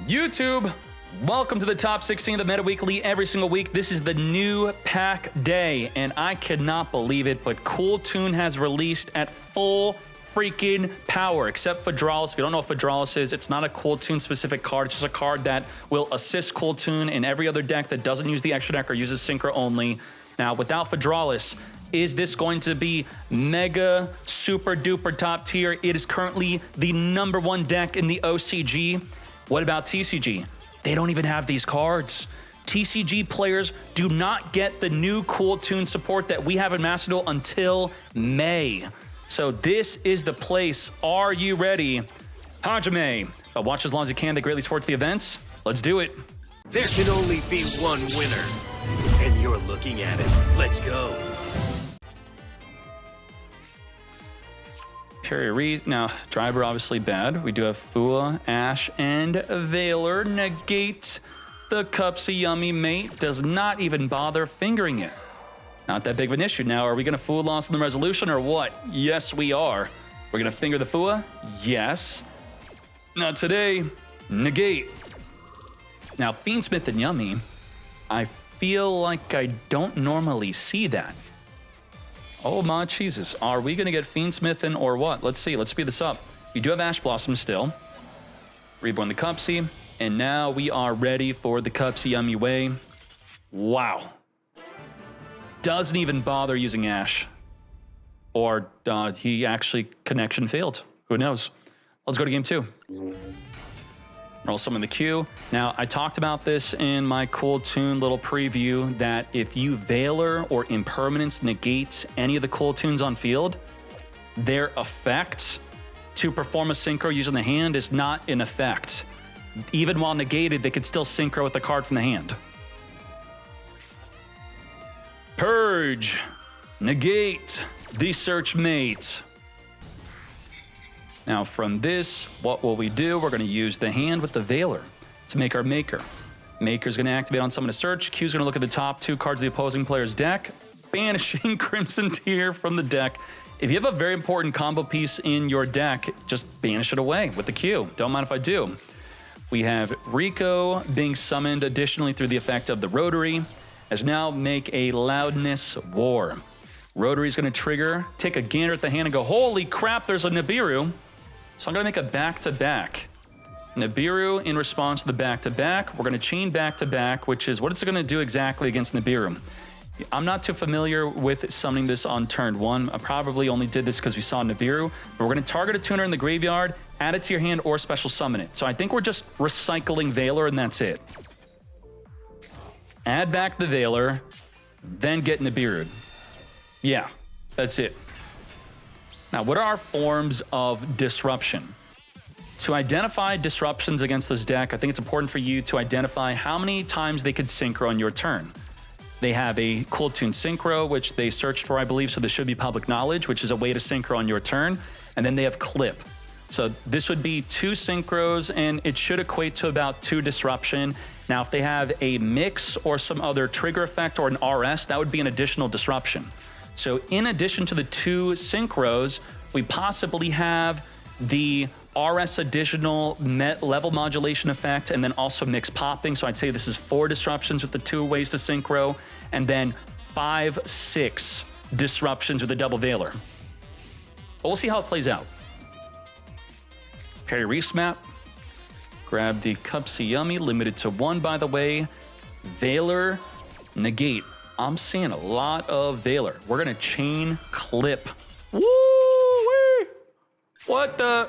YouTube, welcome to the top 16 of the Meta Weekly every single week. This is the new pack day, and I cannot believe it, but Kewl Tune has released at full freaking power, except for Dracotail. If you don't know what Dracotail is, it's not a Kewl Tune specific card. It's just a card that will assist Kewl Tune in every other deck that doesn't use the extra deck or uses Synchro only. Now, without Dracotail, is this going to be mega super duper top tier? It is currently the #1 deck in the OCG. What about TCG? They don't even have these cards. TCG players do not get the new Kewl Tune support that we have in Master Duel until May. So this is the place. Are you ready? Hajime. Watch as long as you can. That greatly supports the events. Let's do it. There can only be one winner, and you're looking at it. Let's go. Now, Driver obviously bad. We do have Fua, Ash, and Veiler. Negate the Cupsy Yummy mate. Does not even bother fingering it. Not that big of an issue. Now, are we going to Fua loss in the resolution or what? Yes, we are. We're going to finger the Fua? Yes. Not today. Negate. Now, Fiendsmith and Yummy, I feel like I don't normally see that. Oh my Jesus, are we gonna get Fiendsmithin or what? Let's see, let's speed this up. You do have Ash Blossom still. Reborn the Cupsy, and now we are ready for the Cupsy Yummy Way. Wow. Doesn't even bother using Ash. Or he actually connection failed. Who knows? Let's go to game 2. Roll some in the queue. Now, I talked about this in my Kewl Tune little preview that if you Veiler or Impermanence negate any of the Kewl Tunes on field, their effect to perform a Synchro using the hand is not in effect. Even while negated, they could still Synchro with the card from the hand. Purge. Negate the Search Mate. Now from this, what will we do? We're gonna use the hand with the Veiler to make our Maker. Maker's gonna activate on summon a search. Q's gonna look at the top 2 cards of the opposing player's deck, banishing Crimson Tear from the deck. If you have a very important combo piece in your deck, just banish it away with the Q. Don't mind if I do. We have Rico being summoned additionally through the effect of the Rotary, as now make a Loudness War. Rotary's gonna trigger, take a gander at the hand and go, holy crap, there's a Nibiru. So I'm gonna make a back-to-back. Nibiru in response to the back-to-back. We're gonna chain back-to-back, which is what it's gonna do exactly against Nibiru. I'm not too familiar with summoning this on turn 1. I probably only did this because we saw Nibiru. But we're gonna target a tuner in the graveyard, add it to your hand, or special summon it. So I think we're just recycling Veiler and that's it. Add back the Veiler, then get Nibiru. Yeah, that's it. Now, what are our forms of disruption? To identify disruptions against this deck, I think it's important for you to identify how many times they could Synchro on your turn. They have a Kewl Tune Synchro, which they searched for, I believe, so this should be public knowledge, which is a way to Synchro on your turn. And then they have Clip. So this would be 2 Synchros, and it should equate to about 2 disruption. Now, if they have a mix or some other trigger effect or an RS, that would be an additional disruption. So in addition to the 2 Synchros, we possibly have the RS additional level modulation effect and then also mix popping. So I'd say this is 4 disruptions with the 2 ways to Synchro, and then 5, 6 disruptions with a double Veiler. But we'll see how it plays out. Parry Resmap. Grab the Cupsy Yummy, limited to 1 by the way. Veiler, negate. I'm seeing a lot of Veiler. We're gonna chain Clip. Woo-wee! What the?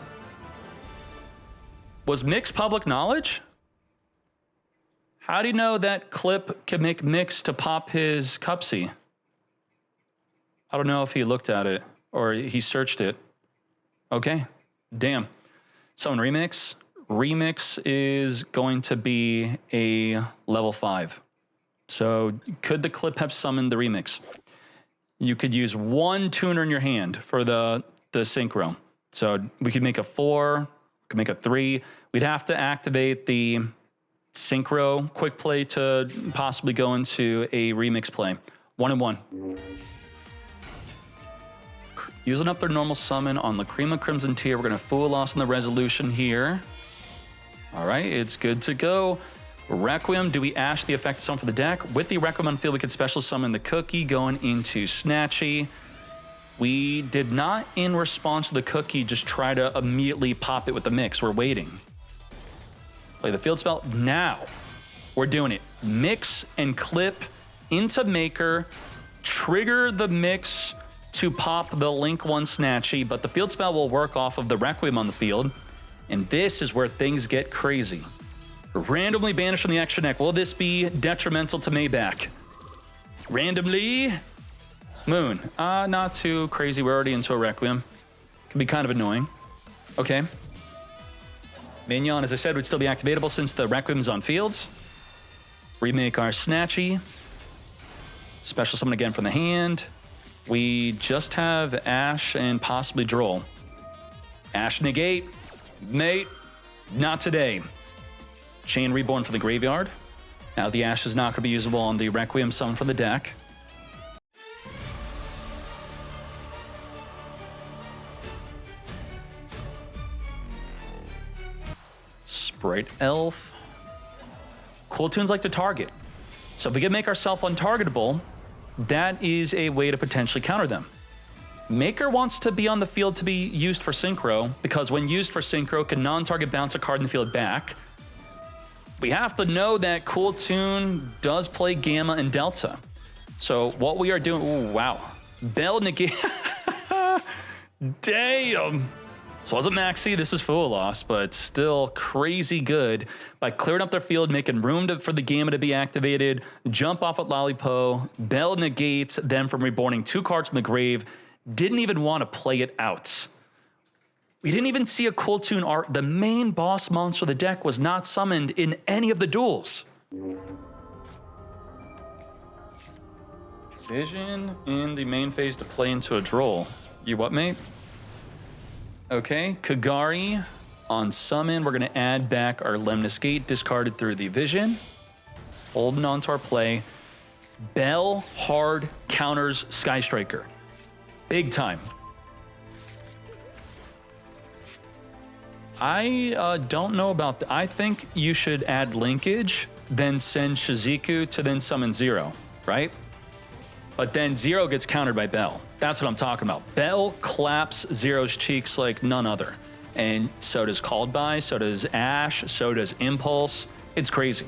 Was Mix public knowledge? How do you know that Clip can make Mix to pop his Cupsy? I don't know if he looked at it or he searched it. Okay, damn. Summon Remix. Remix is going to be a level 5. So could the Clip have summoned the Remix? You could use 1 tuner in your hand for the Synchro. So we could make a 4, we could make a 3. We'd have to activate the Synchro quick play to possibly go into a Remix play. 1 and 1. Using up their normal summon on Lacrima Crimson Tear. We're going to Fool Loss in the resolution here. All right, it's good to go. Requiem, do we Ash the effect summon for the deck? With the Requiem on the field, we could special summon the Cookie going into Snatchy. We did not, in response to the Cookie, just try to immediately pop it with the mix. We're waiting. Play the field spell. Now, we're doing it. Mix and clip into Maker, trigger the mix to pop the Link 1 Snatchy, but the field spell will work off of the Requiem on the field. And this is where things get crazy. Randomly banished from the extra deck. Will this be detrimental to Maybach? Randomly? Moon. Not too crazy. We're already into a Requiem. Can be kind of annoying. Okay. Mignon, as I said, would still be activatable since the Requiem's on fields. Remake our Snatchy. Special summon again from the hand. We just have Ash and possibly Droll. Ash negate. Mate. Not today. Chain Reborn from the graveyard. Now the Ash is not going to be usable on the Requiem summon from the deck. Sprite Elf. Kewl Tune's like the target. So if we can make ourselves untargetable, that is a way to potentially counter them. Maker wants to be on the field to be used for Synchro, because when used for Synchro, can non-target bounce a card in the field back. We have to know that Kewl Tune does play Gamma and Delta. So what we are doing, ooh, wow. Bell negate, damn. So it wasn't Maxi, this is Full Loss, but still crazy good by clearing up their field, making room for the Gamma to be activated, jump off at Lollipo, Bell negates them from reborning 2 cards in the grave, didn't even want to play it out. We didn't even see a Kewl Tune art. The main boss monster of the deck was not summoned in any of the duels. Vision in the main phase to play into a Droll. You what, mate? Okay, Kagari on summon. We're going to add back our Lemnis Gate, discarded through the Vision. Holding on to our play. Bell hard counters Sky Striker. Big time. I don't know about that. I think you should add linkage, then send Shizuku to then summon Zero, right? But then Zero gets countered by Bell. That's what I'm talking about. Bell claps Zero's cheeks like none other. And so does Called By, so does Ash, so does Impulse. It's crazy.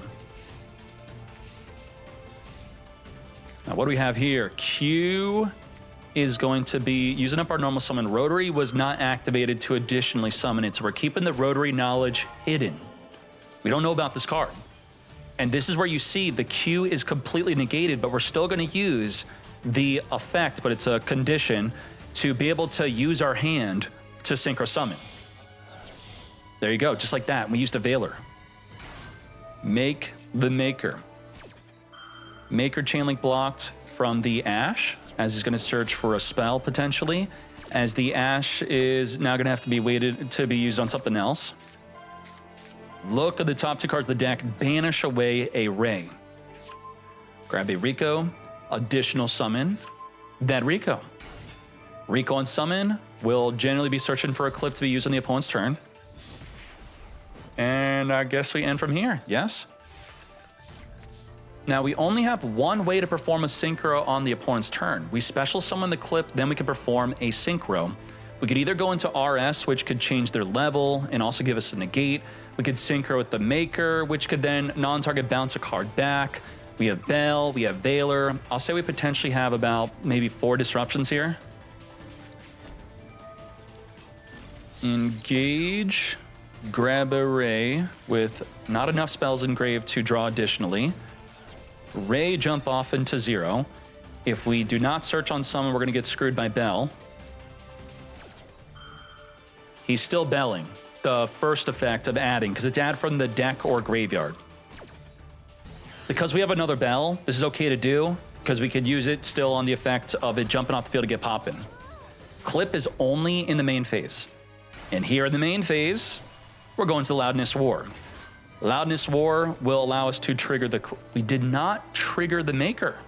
Now what do we have here? Q is going to be using up our normal summon. Rotary was not activated to additionally summon it, so we're keeping the Rotary knowledge hidden. We don't know about this card. And this is where you see the Q is completely negated, but we're still going to use the effect, but it's a condition, to be able to use our hand to sync or summon. There you go, just like that. We used a Veiler. Make the Maker. Maker Chainlink blocked from the Ash, as he's going to search for a spell, potentially, as the Ash is now going to have to be waited to be used on something else. Look at the top 2 cards of the deck, banish away a Ray. Grab a Rico, additional summon, that Rico. Rico on summon will generally be searching for a clip to be used on the opponent's turn. And I guess we end from here, yes? Now, we only have one way to perform a Synchro on the opponent's turn. We special summon the clip, then we can perform a Synchro. We could either go into RS, which could change their level and also give us a negate. We could Synchro with the Maker, which could then non-target bounce a card back. We have Bell, we have Veiler. I'll say we potentially have about maybe 4 disruptions here. Engage, grab a Ray with not enough spells engraved to draw additionally. Ray jump off into Zero. If we do not search on summon, we're going to get screwed by Bell. He's still belling, the first effect of adding, because it's add from the deck or graveyard. Because we have another Bell, this is okay to do, because we could use it still on the effect of it jumping off the field to get popping. Clip is only in the main phase. And here in the main phase, we're going to Loudness War. Loudness War will allow us to trigger the... We did not trigger the Maker.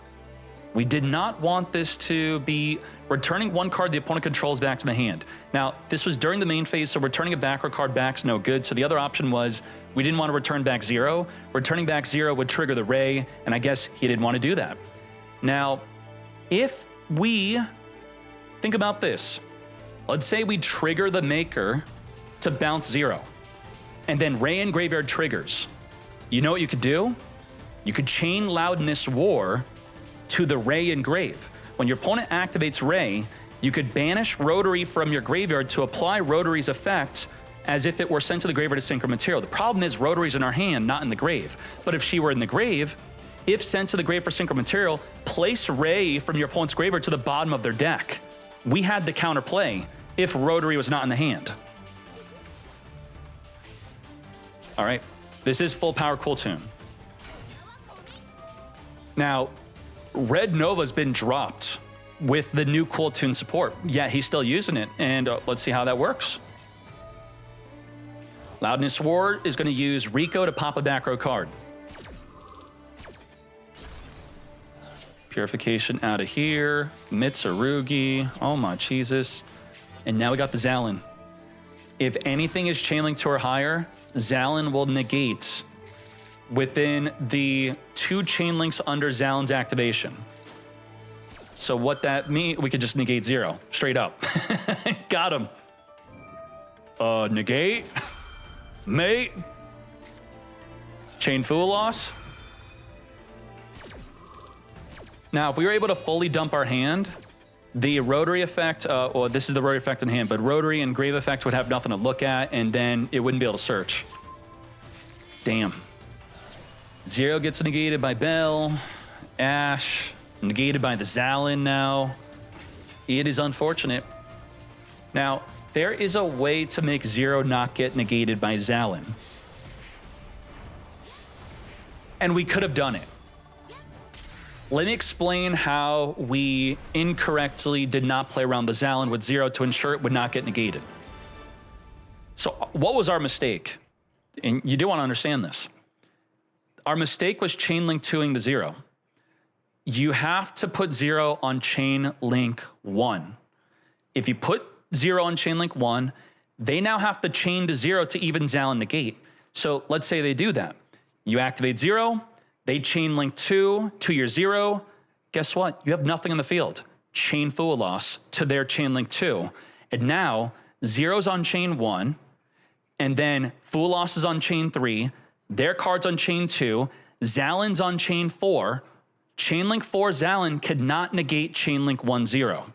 We did not want this to be returning one card the opponent controls back to the hand. Now, this was during the main phase, so returning a backward card back's no good. So the other option was we didn't want to return back 0. Returning back 0 would trigger the Ray, and I guess he didn't want to do that. Now, if we think about this, let's say we trigger the Maker to bounce 0, and then Ray in graveyard triggers. You know what you could do? You could chain Loudness War to the Ray in grave. When your opponent activates Ray, you could banish Rotary from your graveyard to apply Rotary's effect as if it were sent to the graveyard as synchro material. The problem is Rotary's in our hand, not in the grave. But if she were in the grave, if sent to the grave for synchro material, place Ray from your opponent's graveyard to the bottom of their deck. We had the counterplay if Rotary was not in the hand. All right, this is full power Kewl Tune. Now, Red Nova's been dropped with the new Kewl Tune support. Yeah, he's still using it, and let's see how that works. Loudness War is going to use Rico to pop a back row card. Purification out of here. Mitsurugi. Oh my Jesus. And now we got the Zalin. If anything is Chainlink 2 or higher, Zalin will negate within the 2 Chainlinks under Zalin's activation. So what that means, we could just negate 0, straight up. Got him. Negate. Mate. Chain Fool loss. Now, if we were able to fully dump our hand, the Rotary effect, or this is the Rotary effect in hand, but Rotary and Grave effect would have nothing to look at, and then it wouldn't be able to search. Damn. 0 gets negated by Bell. Ash, negated by the Zalin now. It is unfortunate. Now, there is a way to make 0 not get negated by Zalin. And we could have done it. Let me explain how we incorrectly did not play around the Zalin with 0 to ensure it would not get negated. So what was our mistake? And you do want to understand this. Our mistake was chain link 2ing the 0. You have to put 0 on chain link 1. If you put 0 on chain link 1, they now have to chain to 0 to even Zalin negate. So let's say they do that. You activate 0, they chain link 2 to your 0. Guess what? You have nothing on the field. Chain Fool loss to their chain link 2. And now 0's on chain 1, and then Fool loss is on chain 3, their card's on chain 2, Zalin's on chain 4. Chain link 4 Zalin could not negate chain link 1 0.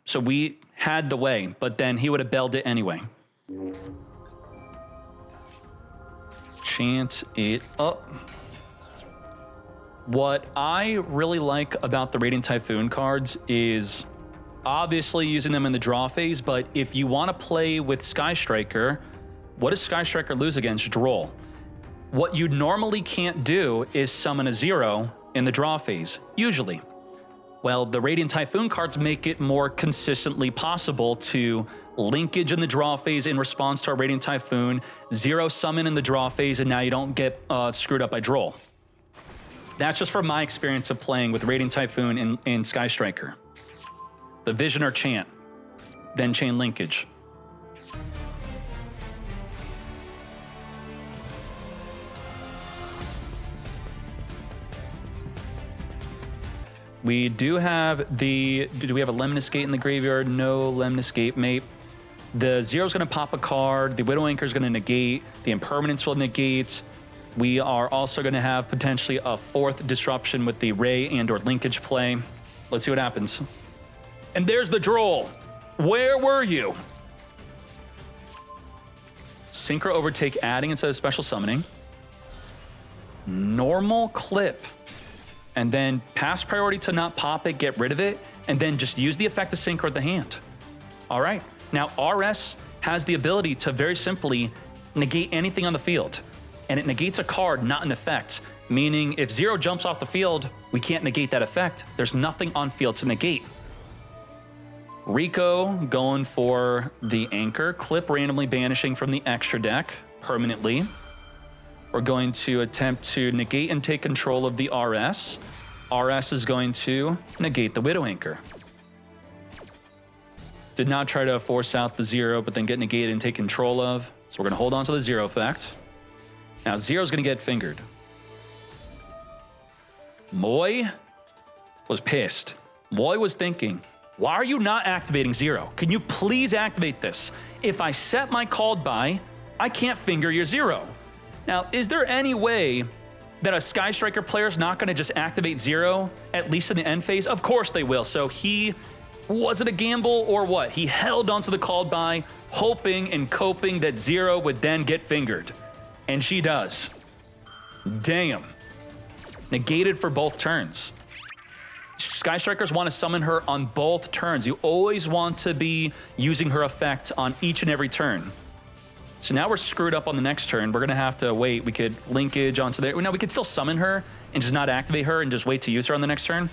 So we had the way, but then he would have belled it anyway. Chant it up. What I really like about the Radiant Typhoon cards is obviously using them in the draw phase, but if you want to play with Sky Striker, what does Sky Striker lose against? Droll. What you normally can't do is summon a 0 in the draw phase, usually. Well, the Radiant Typhoon cards make it more consistently possible to linkage in the draw phase in response to our Radiant Typhoon, 0 summon in the draw phase, and now you don't get screwed up by Droll. That's just from my experience of playing with Radiant Typhoon in Sky Striker. The Vision or Chant, then chain linkage. We do have do we have a Lemnis Gate in the graveyard? No Lemnis Gate, mate. The 0's gonna pop a card, the Widow Anchor is gonna negate, the Impermanence will negate. We are also gonna have potentially a 4th disruption with the Ray and or linkage play. Let's see what happens. And there's the Droll. Where were you? Synchro Overtake adding instead of special summoning. Normal clip. And then pass priority to not pop it, get rid of it, and then just use the effect of Synchro at the hand. All right. Now, RS has the ability to very simply negate anything on the field. And it negates a card, not an effect. Meaning, if 0 jumps off the field, we can't negate that effect. There's nothing on field to negate. Rico going for the Anchor. Clip randomly banishing from the extra deck permanently. We're going to attempt to negate and take control of the RS. RS is going to negate the Widow Anchor. Did not try to force out the 0, but then get negated and take control of. So we're going to hold on to the 0 effect. Now 0 is going to get fingered. Moy was pissed. Moy was thinking, why are you not activating 0? Can you please activate this? If I set my called by, I can't finger your 0. Now, is there any way that a Sky Striker player is not going to just activate 0, at least in the end phase? Of course they will. So was it a gamble or what? He held onto the called by, hoping and coping that 0 would then get fingered. And she does. Damn. Negated for both turns. Sky Strikers want to summon her on both turns. You always want to be using her effect on each and every turn. So now we're screwed up on the next turn. We're going to have to wait. We could linkage onto there. No, we could still summon her and just not activate her and just wait to use her on the next turn.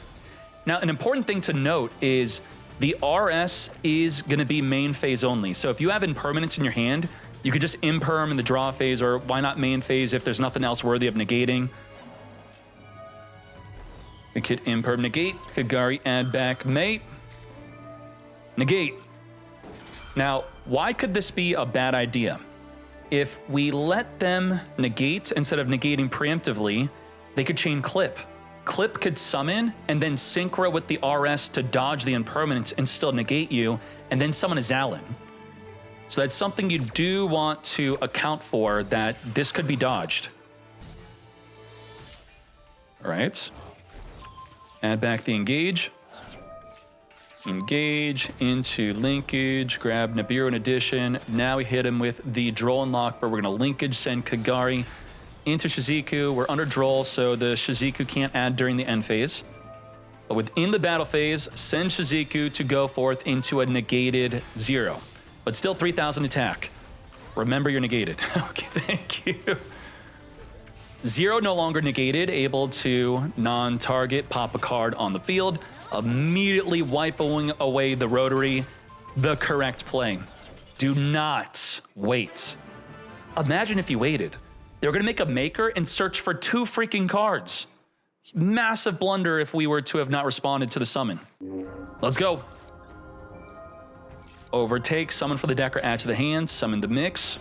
Now, an important thing to note is the RS is going to be main phase only. So if you have impermanence in your hand, you could just imperm in the draw phase, or why not main phase if there's nothing else worthy of negating. We could imperm negate, Kagari add back mate. Negate. Now, why could this be a bad idea? If we let them negate instead of negating preemptively, they could chain Clip. Clip could summon and then synchro with the RS to dodge the impermanence and still negate you, and then summon a Zalin. So that's something you do want to account for, that this could be dodged. All right. Add back the engage. Engage into linkage, grab Nibiru in addition. Now we hit him with the Droll unlock, where we're going to linkage send Kagari into Shizuku. We're under Droll, so the Shizuku can't add during the end phase. But within the battle phase, send Shizuku to go forth into a negated 0. But still 3,000 attack. Remember, you're negated. Okay, thank you. 0 no longer negated, able to non-target, pop a card on the field, immediately wiping away the rotary. The correct play. Do not wait. Imagine if you waited. They were going to make a maker and search for 2 freaking cards. Massive blunder if we were to have not responded to the summon. Let's go. Overtake, summon for the deck or add to the hand, summon the mix.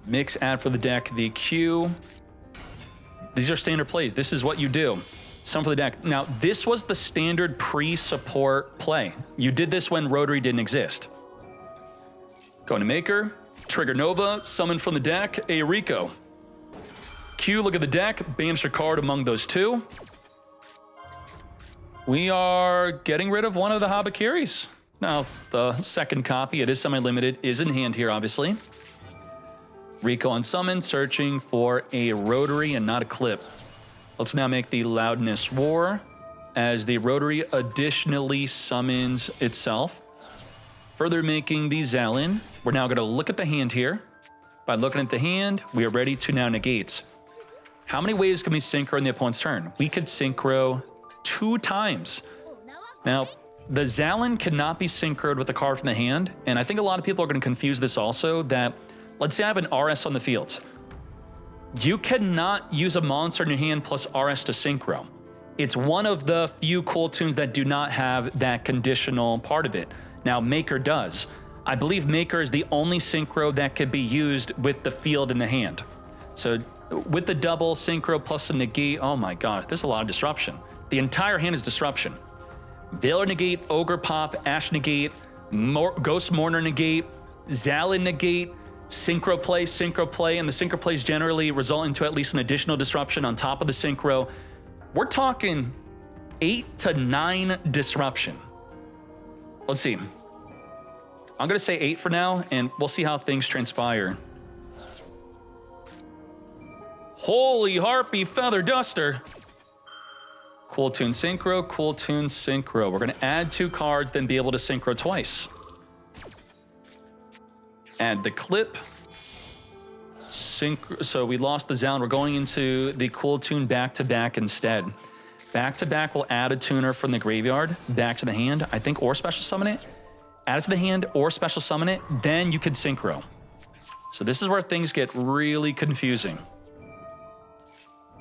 Mix, add for the deck the Q. These are standard plays. This is what you do. Summon for the deck. Now, this was the standard pre-support play. You did this when Rotary didn't exist. Go into Maker, trigger Nova, summon from the deck a Rico. Q, look at the deck, banish a card among those 2. We are getting rid of one of the Habakiris. Now, the second copy, it is semi-limited, is in hand here, obviously. Rico on summon, searching for a Rotary and not a Clip. Let's now make the Loudness War, as the Rotary additionally summons itself. Further making the Zalin. We're now going to look at the hand here. By looking at the hand, we are ready to now negate. How many ways can we synchro in the opponent's turn? We could synchro 2 times. Now, the Zalin cannot be synchroed with a card from the hand, and I think a lot of people are going to confuse this also, that let's say I have an RS on the field. You cannot use a monster in your hand plus RS to synchro. It's one of the few Kewl Tunes that do not have that conditional part of it. Now, Maker does. I believe Maker is the only synchro that could be used with the field in the hand. So with the double synchro plus a negate, oh my gosh, there's a lot of disruption. The entire hand is disruption. Veiler negate, Ogre pop, Ash negate, Ghost Mourner negate, Zalin negate, synchro play, and the synchro plays generally result into at least an additional disruption on top of the synchro. We're talking 8 to 9 disruption. Let's see. I'm going to say 8 for now, and we'll see how things transpire. Holy Harpy Feather Duster. Kewl Tune Synchro, Kewl Tune Synchro. We're going to add 2 cards, then be able to synchro twice. Add the Clip. So we lost the Zalin. We're going into the Kewl Tune back-to-back instead. Back-to-back will add a tuner from the graveyard back to the hand, I think, or special summon it. Add it to the hand or special summon it, then you could synchro. So this is where things get really confusing.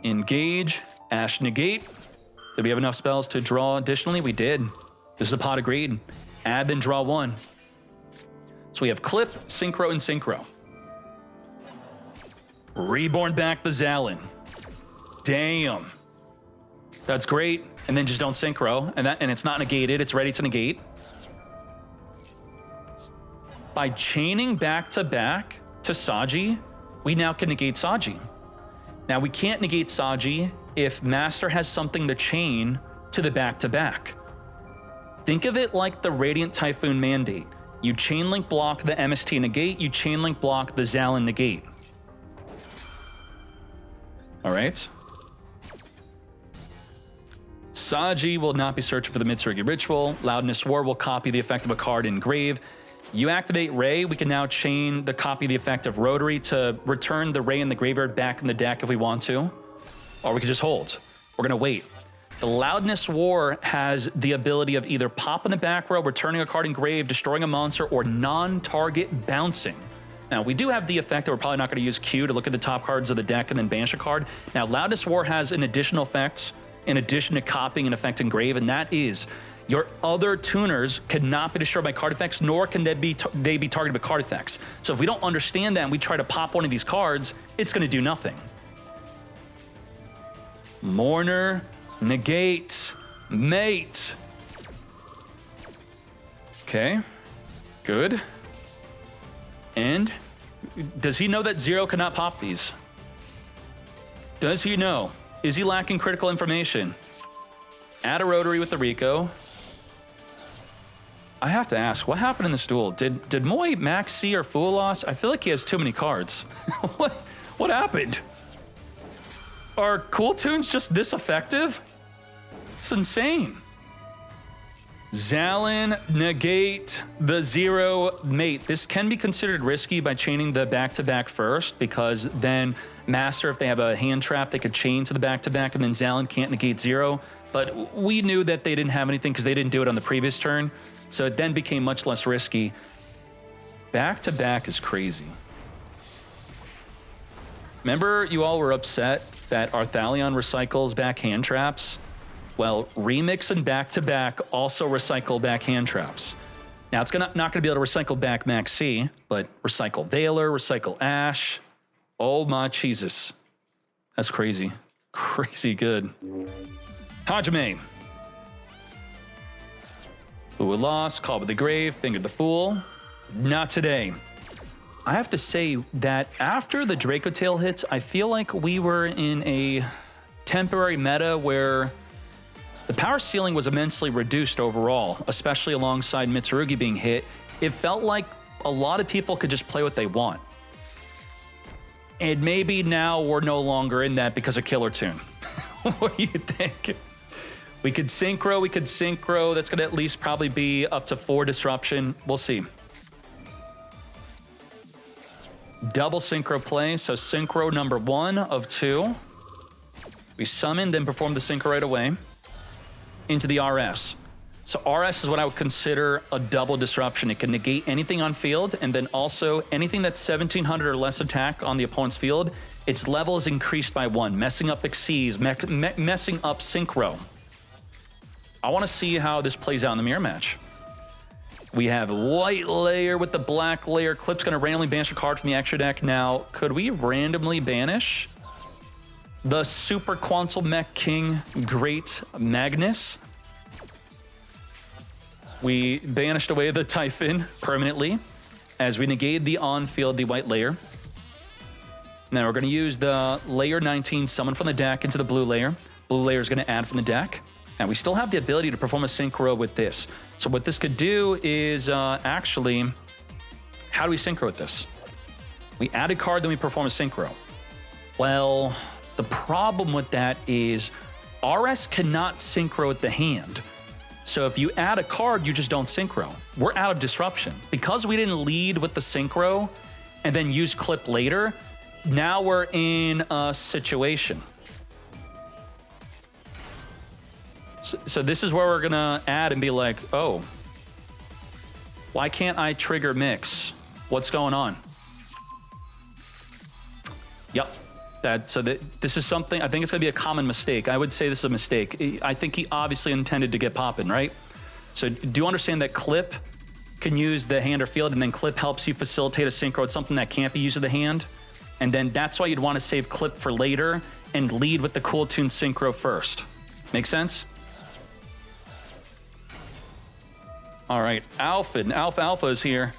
Engage, Ash negate. Did we have enough spells to draw additionally? We did. This is a pot of greed. Add, then draw one. So we have Clip, Synchro, and Synchro. Reborn back the Zalin. Damn. That's great. And then just don't Synchro. And it's not negated. It's ready to negate. By chaining back to Saji, we now can negate Saji. Now, we can't negate Saji if Master has something to chain to the back-to-back. Think of it like the Radiant Typhoon mandate. You chain link block the MST negate, you chain link block the Zalin negate. All right. Saji will not be searching for the Mitsurugi Ritual. Loudness War will copy the effect of a card in Grave. You activate Ray, we can now chain the copy the effect of Rotary to return the Ray in the graveyard back in the deck if we want to. Or we can just hold. We're gonna wait. The Loudness War has the ability of either popping the back row, returning a card in Grave, destroying a monster, or non-target bouncing. Now, we do have the effect that we're probably not gonna use Q to look at the top cards of the deck and then banish a card. Now, Loudness War has an additional effect in addition to copying an effect in Grave, and that is your other tuners cannot be destroyed by card effects, nor can they be targeted by card effects. So if we don't understand that and we try to pop one of these cards, it's gonna do nothing. Mourner, negate, mate. Okay, good. And does he know that Zero cannot pop these? Does he know? Is he lacking critical information? Add a Rotary with the Rico. I have to ask, what happened in this duel? Did Moy max C or Fool loss? I feel like he has too many cards. What happened? Are Kewl Tunes just this effective? It's insane. Zalin, negate the Zero mate. This can be considered risky by chaining the back-to-back first, because then Master, if they have a hand trap, they could chain to the back-to-back, and then Zalin can't negate Zero. But we knew that they didn't have anything because they didn't do it on the previous turn, so it then became much less risky. Back-to-back is crazy. Remember you all were upset that Arthalion recycles back hand traps? Well, Remix and back-to-back also recycle back hand traps. Now, it's not going to be able to recycle back Max C, but recycle Veiler, recycle Ash. Oh my Jesus. That's crazy. Crazy good. Hajime. Ooh, lost, Call with the Grave, Fingered the Fool. Not today. I have to say that after the Dracotail hits, I feel like we were in a temporary meta where the power ceiling was immensely reduced overall, especially alongside Mitsurugi being hit. It felt like a lot of people could just play what they want. And maybe now we're no longer in that because of Kewl Tune. What do you think? We could synchro. That's gonna at least probably be up to 4 disruption. We'll see. Double synchro play, so synchro number 1 of 2. We summon, then perform the synchro right away into the RS. So RS is what I would consider a double disruption. It can negate anything on field, and then also anything that's 1700 or less attack on the opponent's field, its level is increased by 1, messing up Xyz, messing up synchro. I want to see how this plays out in the mirror match. We have white layer with the black layer. Clip's gonna randomly banish a card from the extra deck. Now, could we randomly banish the Super Quantal Mech King Great Magnus? We banished away the Typhoon permanently as we negated the on-field, the white layer. Now we're gonna use the layer 19 summon from the deck into the blue layer. Blue layer is gonna add from the deck. And we still have the ability to perform a synchro with this. So what this could do is actually, how do we synchro with this? We add a card, then we perform a synchro. Well, the problem with that is RS cannot synchro with the hand. So if you add a card, you just don't synchro. We're out of disruption. Because we didn't lead with the synchro and then use clip later, now we're in a situation. So this is where we're gonna add and be like, oh, why can't I trigger mix? What's going on? Yep, This is something, I think it's going to be a common mistake. I would say this is a mistake. I think he obviously intended to get poppin', right? So do you understand that clip can use the hand or field, and then clip helps you facilitate a synchro? It's something that can't be used with the hand. And then that's why you'd want to save clip for later and lead with the Kewl Tune synchro first. Make sense? All right, Alpha is here.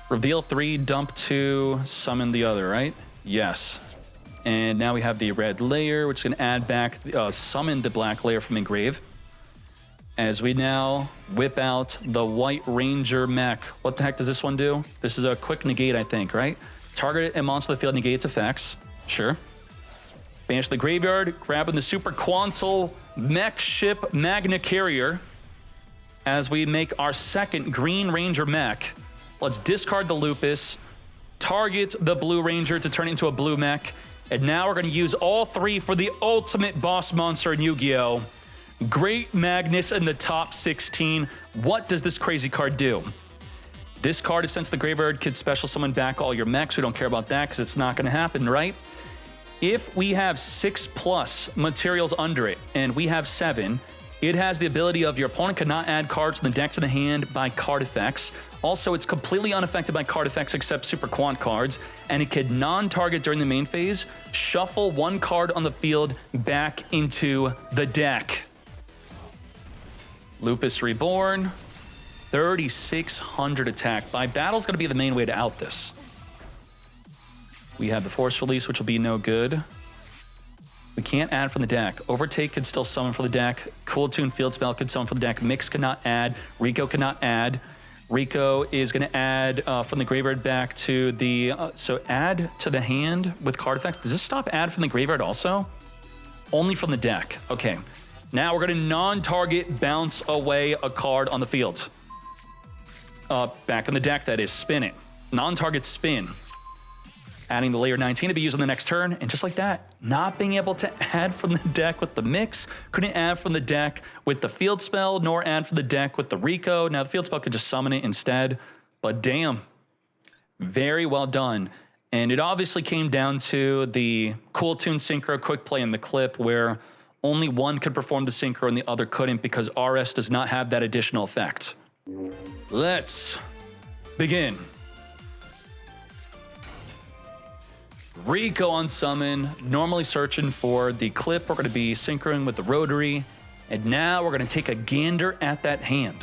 Reveal 3, dump 2, summon the other, right? Yes. And now we have the red layer, which can add back, summon the black layer from engrave. As we now whip out the White Ranger mech. What the heck does this one do? This is a quick negate, I think, right? Target a monster of the field, negates effects. Sure. Banish the graveyard, grabbing the Super Quantal mech ship Magna Carrier. As we make our second Green Ranger mech, let's discard the Lupus, target the Blue Ranger to turn it into a blue mech, and now we're going to use all 3 for the ultimate boss monster in Yu-Gi-Oh! Great Magnus in the top 16. What does this crazy card do? This card, if sent to the graveyard, could special summon back all your mechs. We don't care about that because it's not going to happen, right? If we have 6+ materials under it, and we have 7, it has the ability of your opponent cannot add cards to the deck to the hand by card effects. Also, it's completely unaffected by card effects except Super Quant cards, and it can non-target during the main phase, shuffle 1 card on the field back into the deck. Lupus Reborn, 3,600 attack. By battle's going to be the main way to out this. We have the Force Release, which will be no good. We can't add from the deck. Overtake can still summon for the deck. Kewl Tune Field Spell can summon for the deck. Mix cannot add. Rico cannot add. Rico is going to add from the graveyard back to the... so add to the hand with card effects. Does this stop add from the graveyard also? Only from the deck. Okay. Now we're going to non-target bounce away a card on the field. Back in the deck, that is. Spin it. Non-target spin. Adding the layer 19 to be used on the next turn, and just like that, not being able to add from the deck with the mix, couldn't add from the deck with the field spell, nor add from the deck with the Rico. Now the field spell could just summon it instead, but damn, very well done. And it obviously came down to the Kewl Tune synchro quick play in the clip where only one could perform the synchro and the other couldn't because RS does not have that additional effect. Let's begin. Rico on summon, normally searching for the clip. We're going to be synchroing with the rotary. And now we're going to take a gander at that hand.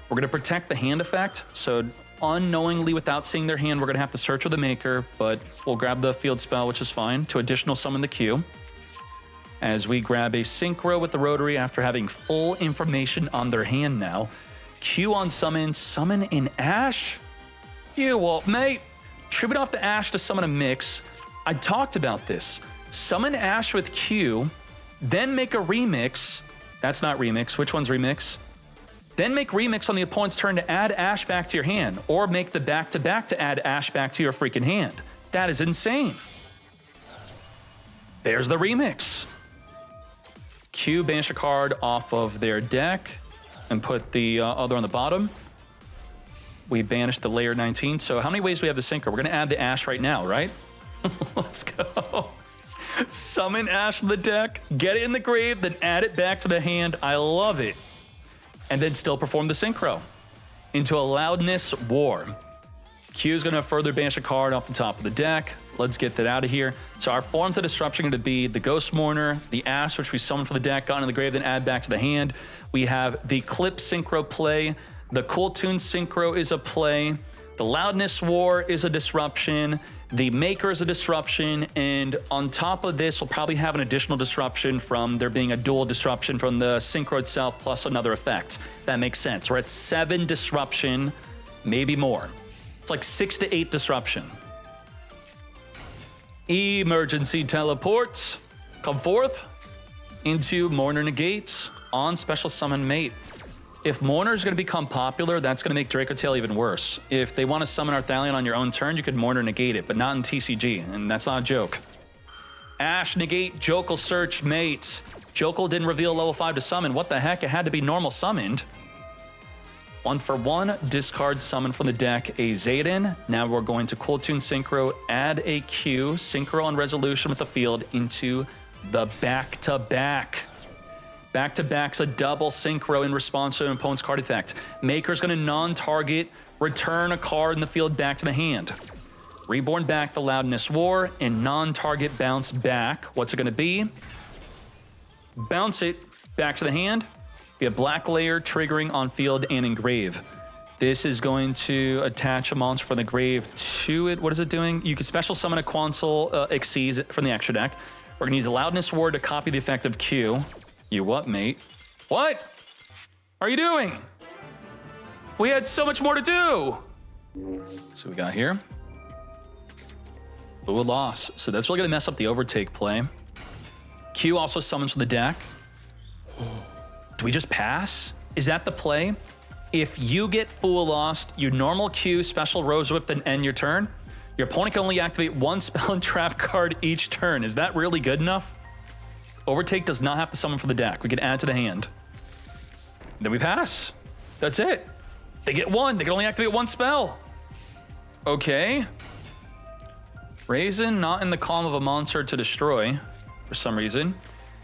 We're going to protect the hand effect. So unknowingly, without seeing their hand, we're going to have to search with the maker, but we'll grab the field spell, which is fine, to additional summon the Q. As we grab a synchro with the rotary after having full information on their hand now. Q on summon, summon in Ash? You well, mate. Tribute off the Ash to summon a mix. I talked about this. Summon Ash with Q, then make a remix. That's not remix. Which one's remix? Then make remix on the opponent's turn to add Ash back to your hand, or make the back-to-back to add Ash back to your freaking hand. That is insane. There's the remix. Q, banish a card off of their deck and put the other on the bottom. We banished the layer 19. So how many ways do we have to synchro? We're going to add the Ash right now, right? Let's go. Summon Ash to the deck, get it in the grave, then add it back to the hand. I love it. And then still perform the synchro into a Loudness War. Q is going to further banish a card off the top of the deck. Let's get that out of here. So our forms of disruption are going to be the Ghost Mourner, the Ash, which we summon from the deck, got in the grave, then add back to the hand. We have the Clip Synchro play. The Kewl Tune Synchro is a play. The Loudness War is a disruption. The Maker is a disruption, and on top of this, we'll probably have an additional disruption from there being a dual disruption from the Synchro itself plus another effect. That makes sense. We're at 7 disruption, maybe more. It's like 6 to 8 disruption. Emergency teleports. Come forth into Mourner Negates on Special Summon Mate. If Mourner is going to become popular, that's going to make Dracotail even worse. If they want to summon Arthalion on your own turn, you could Mourner Negate it, but not in TCG, and that's not a joke. Ash Negate, Jokel Search Mate. Jokel didn't reveal level 5 to summon. What the heck? It had to be normal summoned. 1 for 1, discard summon from the deck a Zayden. Now we're going to Kewl Tune Synchro, add a Q, Synchro on resolution with the field into the back-to-back. Back-to-back's a double Synchro in response to an opponent's card effect. Maker's gonna non-target, return a card in the field back to the hand. Reborn back the Loudness War, and non-target bounce back. What's it gonna be? Bounce it back to the hand. Be a black layer triggering on field and engrave. This is going to attach a monster from the grave to it. What is it doing? You can special summon a Quantal Exceeds from the extra deck. We're gonna use a Loudness Ward to copy the effect of Q. You what, mate? What are you doing? We had so much more to do. So we got here. Ooh, a loss. So that's really gonna mess up the overtake play. Q also summons from the deck. Do we just pass? Is that the play? If you get Fool Lost, you normal Q, special Rose Whip, then end your turn. Your opponent can only activate 1 spell and trap card each turn. Is that really good enough? Overtake does not have to summon from the deck. We can add to the hand. Then we pass. That's it. They get 1. They can only activate 1 spell. Okay. Raisin not in the column of a monster to destroy for some reason.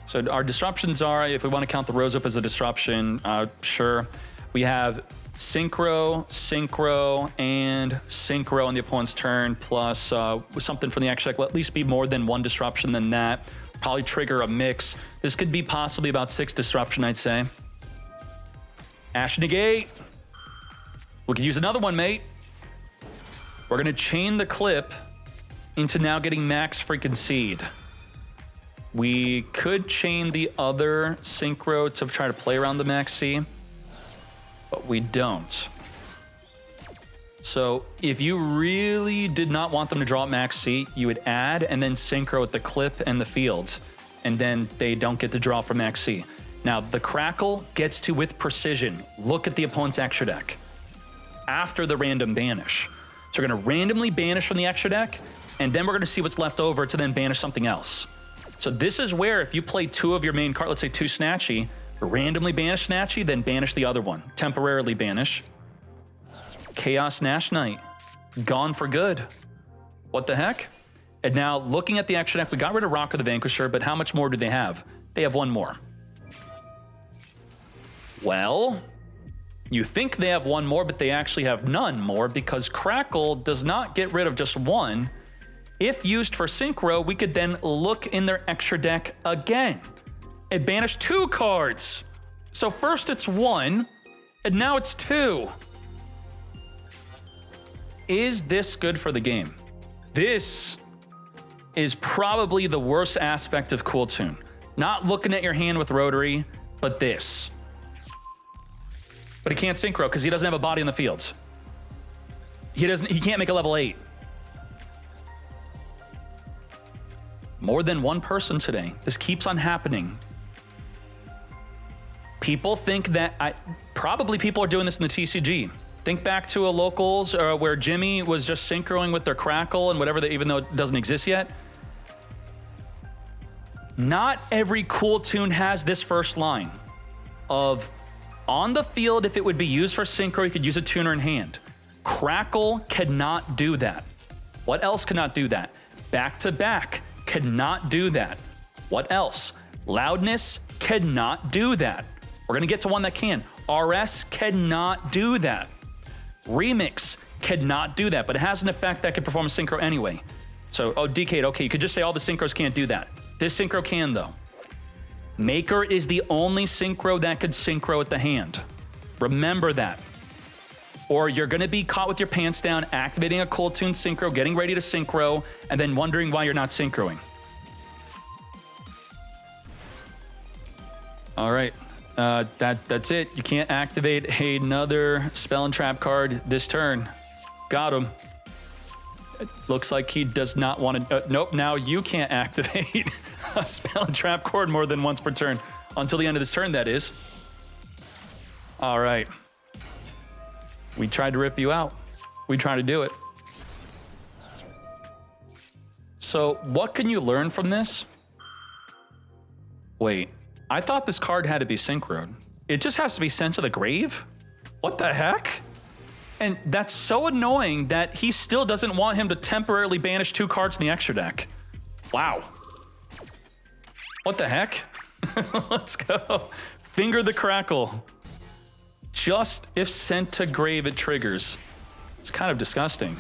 So our disruptions are, if we want to count the Rose Whip as a disruption, sure. We have Synchro, Synchro, and Synchro on the opponent's turn, plus something from the extra deck will at least be more than 1 disruption than that. Probably trigger a mix. This could be possibly about 6 disruption, I'd say. Ash Negate. We could use another one, mate. We're gonna chain the clip into now getting max freaking seed. We could chain the other Synchro to try to play around the max C, but we don't. So if you really did not want them to draw max C, you would add and then Synchro with the clip and the fields, and then they don't get to draw from max C. Now, the Crackle gets to, with precision, look at the opponent's extra deck after the random banish. So we're gonna randomly banish from the extra deck, and then we're gonna see what's left over to then banish something else. So this is where if you play 2 of your main cards, let's say 2 Snatchy, randomly banish Snatchy, then banish the other one. Temporarily banish. Chaos Nash Knight, gone for good. What the heck? And now looking at the extra deck, we got rid of Rocker the Vanquisher, but how much more do they have? They have 1 more. Well, you think they have 1 more, but they actually have none more because Crackle does not get rid of just 1. If used for Synchro, we could then look in their extra deck again and banish 2 cards. So first it's 1, and now it's 2. Is this good for the game? This is probably the worst aspect of Kewl Tune. Not looking at your hand with Rotary, but this. But he can't Synchro because he doesn't have a body in the field. He can't make a level 8. More than 1 person today. This keeps on happening. People think that probably people are doing this in the TCG. Think back to a locals where Jimmy was just synchroing with their Crackle and whatever, even though it doesn't exist yet. Not every Kewl Tune has this first line of on the field, if it would be used for Synchro, you could use a tuner in hand. Crackle cannot do that. What else cannot do that? Back to back cannot do that. What else? Loudness cannot do that. We're gonna get to one that can. RS cannot do that. Remix cannot do that, but it has an effect that can perform a Synchro anyway. So, Decade, okay, you could just say all the Synchros can't do that. This Synchro can though. Maker is the only Synchro that could Synchro at the hand. Remember that. Or you're gonna be caught with your pants down, activating a Kewl Tune Synchro, getting ready to Synchro, and then wondering why you're not Synchroing. All right, that's it. You can't activate another spell and trap card this turn. Got him. It looks like he does not want to, nope, now you can't activate a spell and trap card more than once per turn. Until the end of this turn, that is. All right. We tried to rip you out. We tried to do it. So what can you learn from this? Wait, I thought this card had to be synchroed. It just has to be sent to the grave? What? What the heck? And that's so annoying that he still doesn't want him to temporarily banish 2 cards in the extra deck. Wow. What the heck? Let's go. Finger the Crackle. Just if sent to grave, it triggers. It's kind of disgusting.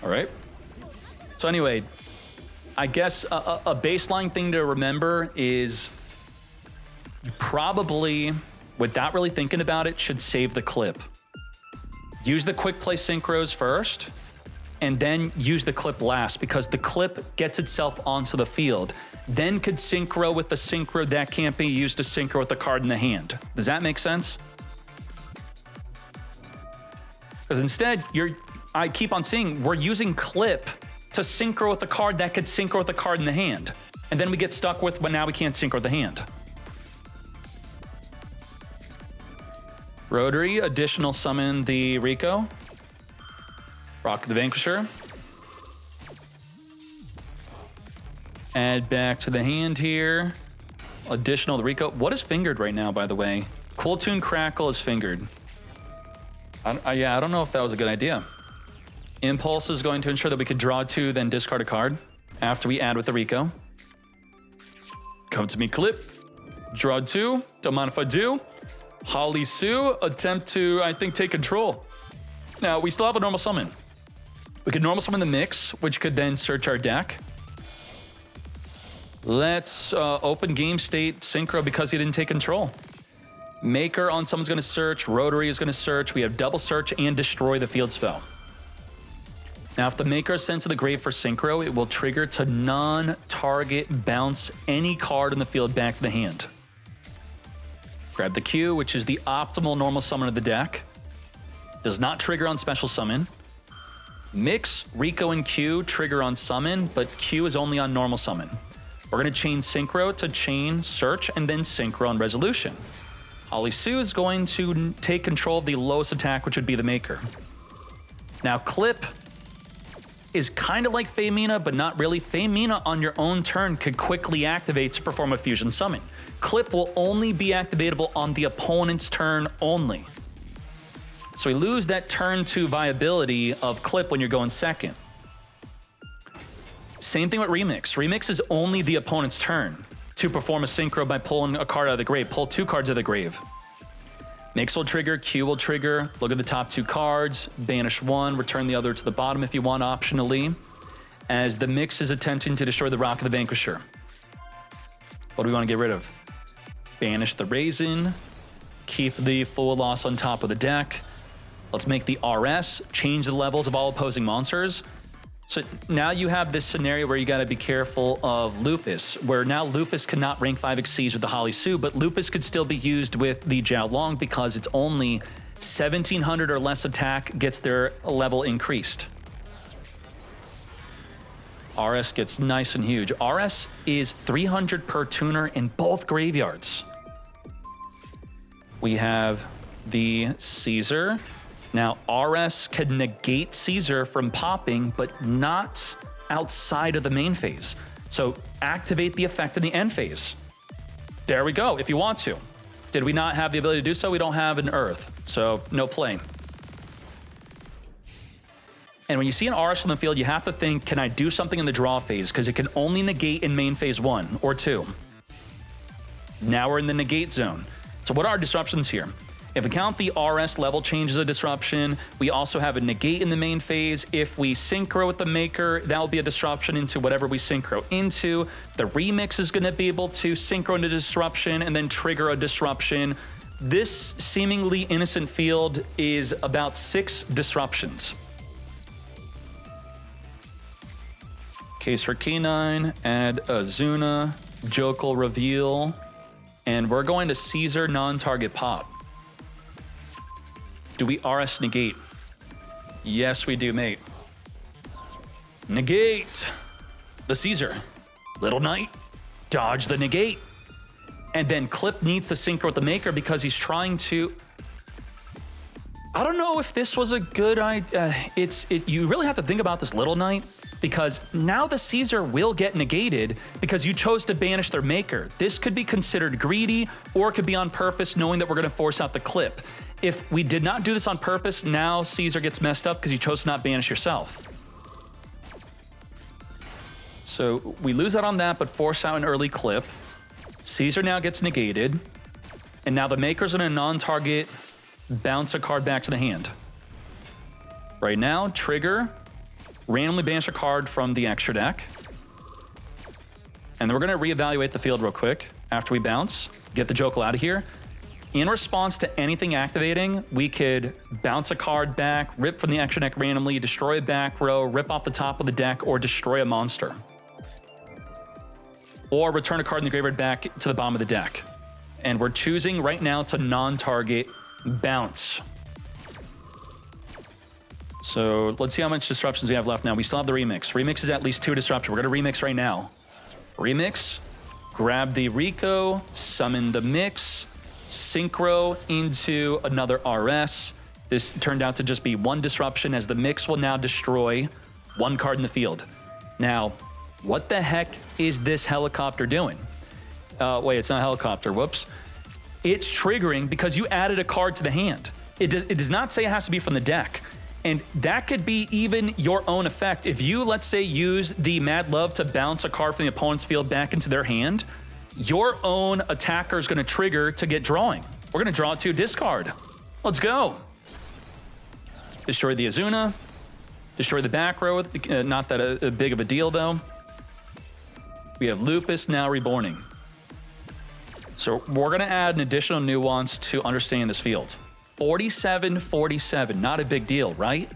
All right. So anyway, I guess a baseline thing to remember is you probably, without really thinking about it, should save the clip. Use the quick play synchros first, and then use the clip last, because the clip gets itself onto the field, then could synchro with the synchro that can't be used to synchro with the card in the hand. Does that make sense? Because instead, I keep on seeing we're using clip to synchro with the card that could synchro with the card in the hand. And then we get stuck with, well, now we can't synchro with the hand. Rotary, additional summon the Rico. Rock the Vanquisher. Add back to the hand here. Additional the Rico. What is fingered right now, by the way? Kewl Tune Crackle is fingered. Yeah, I don't know if that was a good idea. Impulse is going to ensure that we could draw 2, then discard a card after we add with the Rico. Come to me, clip. Draw 2. Don't mind if I do. Holly Sue, attempt to, I think, take control. Now, we still have a normal summon. We could normal summon the mix, which could then search our deck. Let's open game state synchro because he didn't take control. Maker on someone's going to search. Rotary is going to search. We have double search and destroy the field spell. Now, if the Maker is sent to the grave for synchro, it will trigger to non-target bounce any card in the field back to the hand. Grab the Q, which is the optimal normal summon of the deck. Does not trigger on special summon. Mix, Rico, and Q trigger on summon, but Q is only on normal summon. We're going to chain synchro to chain search and then synchro on resolution. Holly Sue is going to take control of the lowest attack, which would be the Maker. Now, Clip is kind of like Femina, but not really. Femina on your own turn could quickly activate to perform a fusion summon. Clip will only be activatable on the opponent's turn only. So we lose that turn 2 viability of Clip when you're going second. Same thing with Remix. Remix is only the opponent's turn to perform a synchro by pulling a card out of the grave. Pull 2 cards out of the grave. Mix will trigger, Q will trigger. Look at the top 2 cards, banish 1, return the other to the bottom if you want optionally, as the Mix is attempting to destroy the Rock of the Vanquisher. What do we want to get rid of? Banish the Raisin, keep the full loss on top of the deck. Let's make the RS, change the levels of all opposing monsters. So now you have this scenario where you got to be careful of Lupus, where now Lupus cannot rank 5 exceeds with the Holly Sue, but Lupus could still be used with the Jiao Long because it's only 1700 or less attack gets their level increased. RS gets nice and huge. RS is 300 per tuner in both graveyards. We have the Caesar. Now, RS can negate Caesar from popping, but not outside of the main phase. So activate the effect in the end phase. There we go, if you want to. Did we not have the ability to do so? We don't have an Earth, so no play. And when you see an RS on the field, you have to think, can I do something in the draw phase? Because it can only negate in main phase 1 or 2. Now we're in the negate zone. So what are our disruptions here? If we count the RS level change as a disruption, we also have a negate in the main phase. If we synchro with the Maker, that will be a disruption into whatever we synchro into. The Remix is going to be able to synchro into disruption and then trigger a disruption. This seemingly innocent field is about 6 disruptions. Case for K9, add Azuna, Jokel reveal, and we're going to Caesar non-target pop. Do we RS negate? Yes, we do, mate. Negate the Caesar. Little Knight, dodge the negate. And then Clip needs to synchro with the Maker because he's trying to... I don't know if this was a good idea. You really have to think about this Little Knight. because now the Caesar will get negated because you chose to banish their maker. This could be considered greedy, or it could be on purpose, knowing that we're going to force out the clip. If we did not do this on purpose, now Caesar gets messed up because you chose to not banish yourself. So we lose out on that, but force out an early clip. Caesar now gets negated, and now the maker's in a non-target, bounce a card back to the hand. Right now, trigger, randomly banish a card from the extra deck. And then we're gonna reevaluate the field real quick after we bounce, get the Jokel out of here. In response to anything activating, we could bounce a card back, rip from the extra deck randomly, destroy a back row, rip off the top of the deck, or destroy a monster. Or return a card in the graveyard back to the bottom of the deck. And we're choosing right now to non-target bounce. So let's see how much disruptions we have left now. We still have the remix. Remix is at least 2 disruption. We're gonna remix right now. Remix, grab the Rico, summon the mix, synchro into another RS. This turned out to just be 1 disruption, as the mix will now destroy 1 card in the field. Now, what the heck is this helicopter doing? Wait, it's not a helicopter, whoops. It's triggering because you added a card to the hand. It does not say it has to be from the deck. And that could be even your own effect. If you, let's say, use the Mad Love to bounce a card from the opponent's field back into their hand, your own attacker is gonna trigger to get drawing. We're gonna draw 2 discard. Let's go. Destroy the Azuna, destroy the back row, not that big of a deal though. We have Lupus now reborning. So we're gonna add an additional nuance to understanding this field. 47-47, not a big deal, right?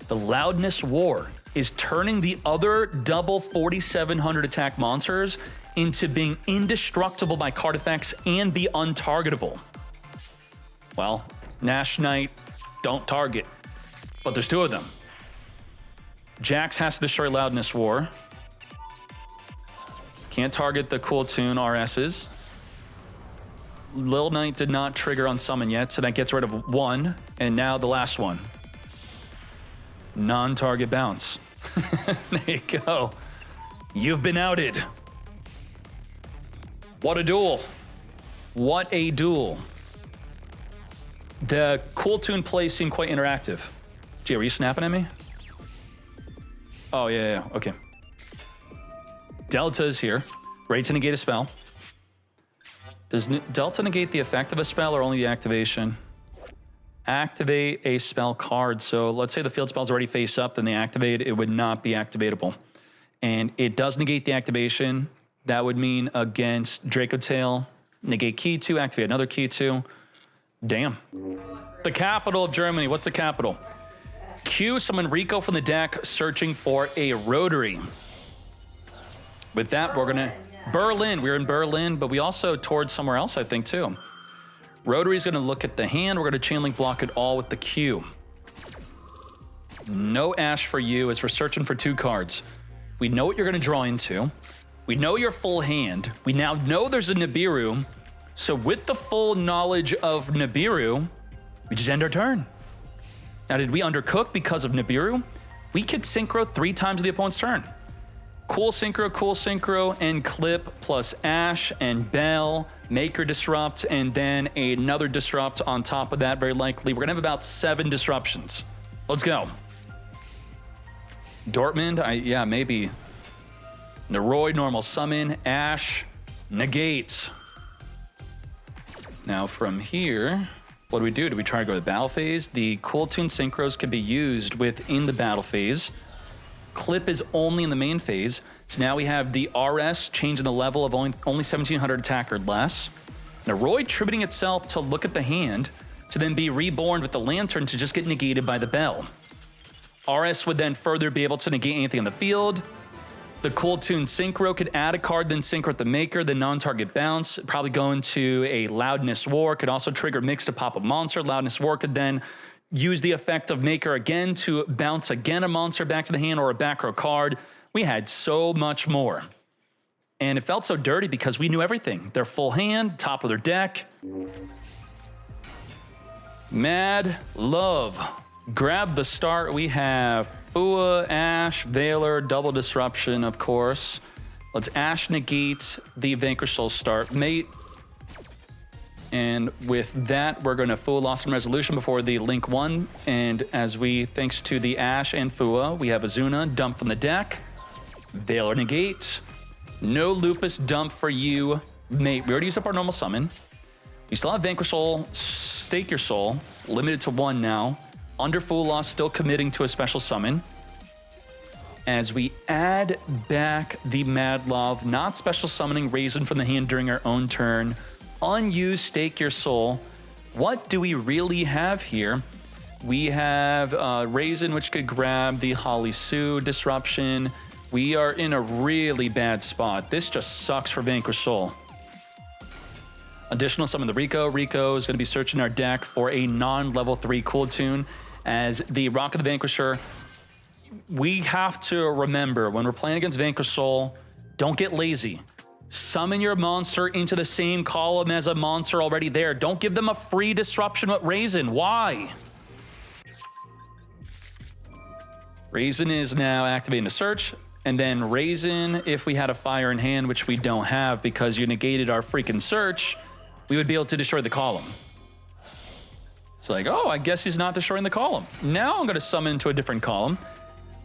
The Loudness War is turning the other double 4,700 attack monsters into being indestructible by card effects and be untargetable. Well, Nash Knight, don't target, but there's 2 of them. Jax has to destroy Loudness War. Can't target the Kewl Tune RSs. Lil Knight did not trigger on summon yet, so that gets rid of 1, and now the last one. Non-target bounce. There you go. You've been outed. What a duel. What a duel. The Kewl Tune play seemed quite interactive. Gee, are you snapping at me? Oh, yeah, okay. Delta is here, ready to negate a spell. Does Delta negate the effect of a spell or only the activation? Activate a spell card. So let's say the field spell's already face up, then they activate, it would not be activatable. And it does negate the activation. That would mean against Dracotail, negate key 2, activate another key 2. Damn. The capital of Germany, what's the capital? Q, summon Rico from the deck, searching for a Rotary. With that, we're gonna, Berlin, we're in Berlin, but we also toured somewhere else, I think, too. Rotary's gonna look at the hand, we're gonna chain link block it all with the Q. No Ash for you, as we're searching for 2 cards. We know what you're gonna draw into. We know your full hand. We now know there's a Nibiru. So with the full knowledge of Nibiru, we just end our turn. Now, did we undercook because of Nibiru? We could synchro 3 times the opponent's turn. Cool synchro, and clip plus Ash and Bell, Maker disrupt, and then another disrupt on top of that, very likely. We're gonna have about 7 disruptions. Let's go. Dortmund, yeah, maybe. Neroid, normal summon, Ash, negate. Now from here, what do we do? Do we try to go to the battle phase? The Kewl Tune synchros can be used within the battle phase. Clip is only in the main phase. So now we have the RS changing the level of only 1,700 attack or less. Neroid tributing itself to look at the hand, to then be reborn with the Lantern to just get negated by the Bell. RS would then further be able to negate anything on the field. The Kewl Tune synchro could add a card, then synchro at the Maker, then non-target bounce, probably go into a Loudness War, could also trigger Mix to pop a monster. Loudness War could then use the effect of Maker again to bounce again a monster back to the hand or a back row card. We had so much more. And it felt so dirty because we knew everything. Their full hand, top of their deck. Mad Love. Grab the start. We have Fua, Ash, Veiler, double disruption, of course. Let's Ash negate the Vanquish Soul start mate. And with that, we're going to Fua Lost in Resolution before the Link 1. And as we, thanks to the Ash and Fua, we have Azuna dump from the deck. Veiler negate. No Lupus dump for you, mate. We already used up our normal summon. We still have Vanquish Soul, Stake Your Soul, limited to 1 now. Under Full Loss, still committing to a special summon. As we add back the Mad Love, not special summoning Raisin from the hand during our own turn. Unused Stake Your Soul. What do we really have here? We have Raisin, which could grab the Holly Sue disruption. We are in a really bad spot. This just sucks for Vanquish Soul. Additional summon the Rico. Rico is going to be searching our deck for a non-level 3 Kewl Tune. As the Rock of the Vanquisher, we have to remember when we're playing against Vanquish Soul, don't get lazy. Summon your monster into the same column as a monster already there. Don't give them a free disruption with Raisin. Why? Raisin is now activating the search. And then Raisin, if we had a fire in hand, which we don't have because you negated our freaking search, we would be able to destroy the column. It's like, oh, I guess he's not destroying the column. Now I'm going to summon into a different column.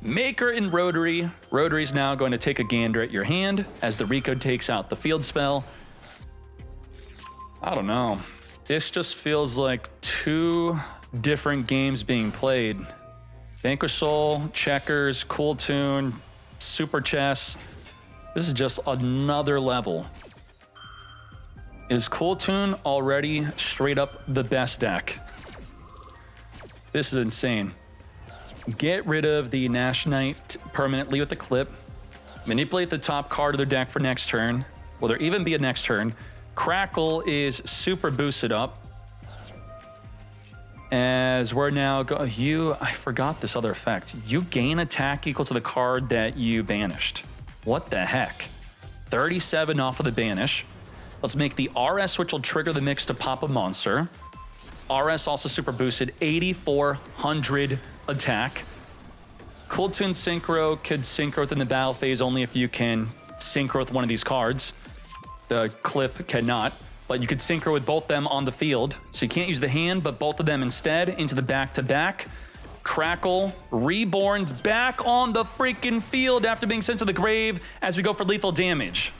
Maker in Rotary. Rotary's now going to take a gander at your hand as the Rico takes out the field spell. I don't know. This just feels like 2 different games being played. Vanquish Soul, Checkers, Kewl Tune, Super Chess. This is just another level. Is Kewl Tune already straight up the best deck? This is insane. Get rid of the Nashorite permanently with the clip. Manipulate the top card of their deck for next turn. Will there even be a next turn? Crackle is super boosted up. As we're now I forgot this other effect. You gain attack equal to the card that you banished. What the heck? 37 off of the banish. Let's make the RS, which will trigger the mix to pop a monster. RS also super boosted, 8,400 attack. Kewl Tune Synchro could synchro within the battle phase only if you can synchro with one of these cards. The clip cannot, but you could synchro with both them on the field. So you can't use the hand, but both of them instead into the back-to-back. Crackle, Reborn's back on the freaking field after being sent to the grave as we go for lethal damage.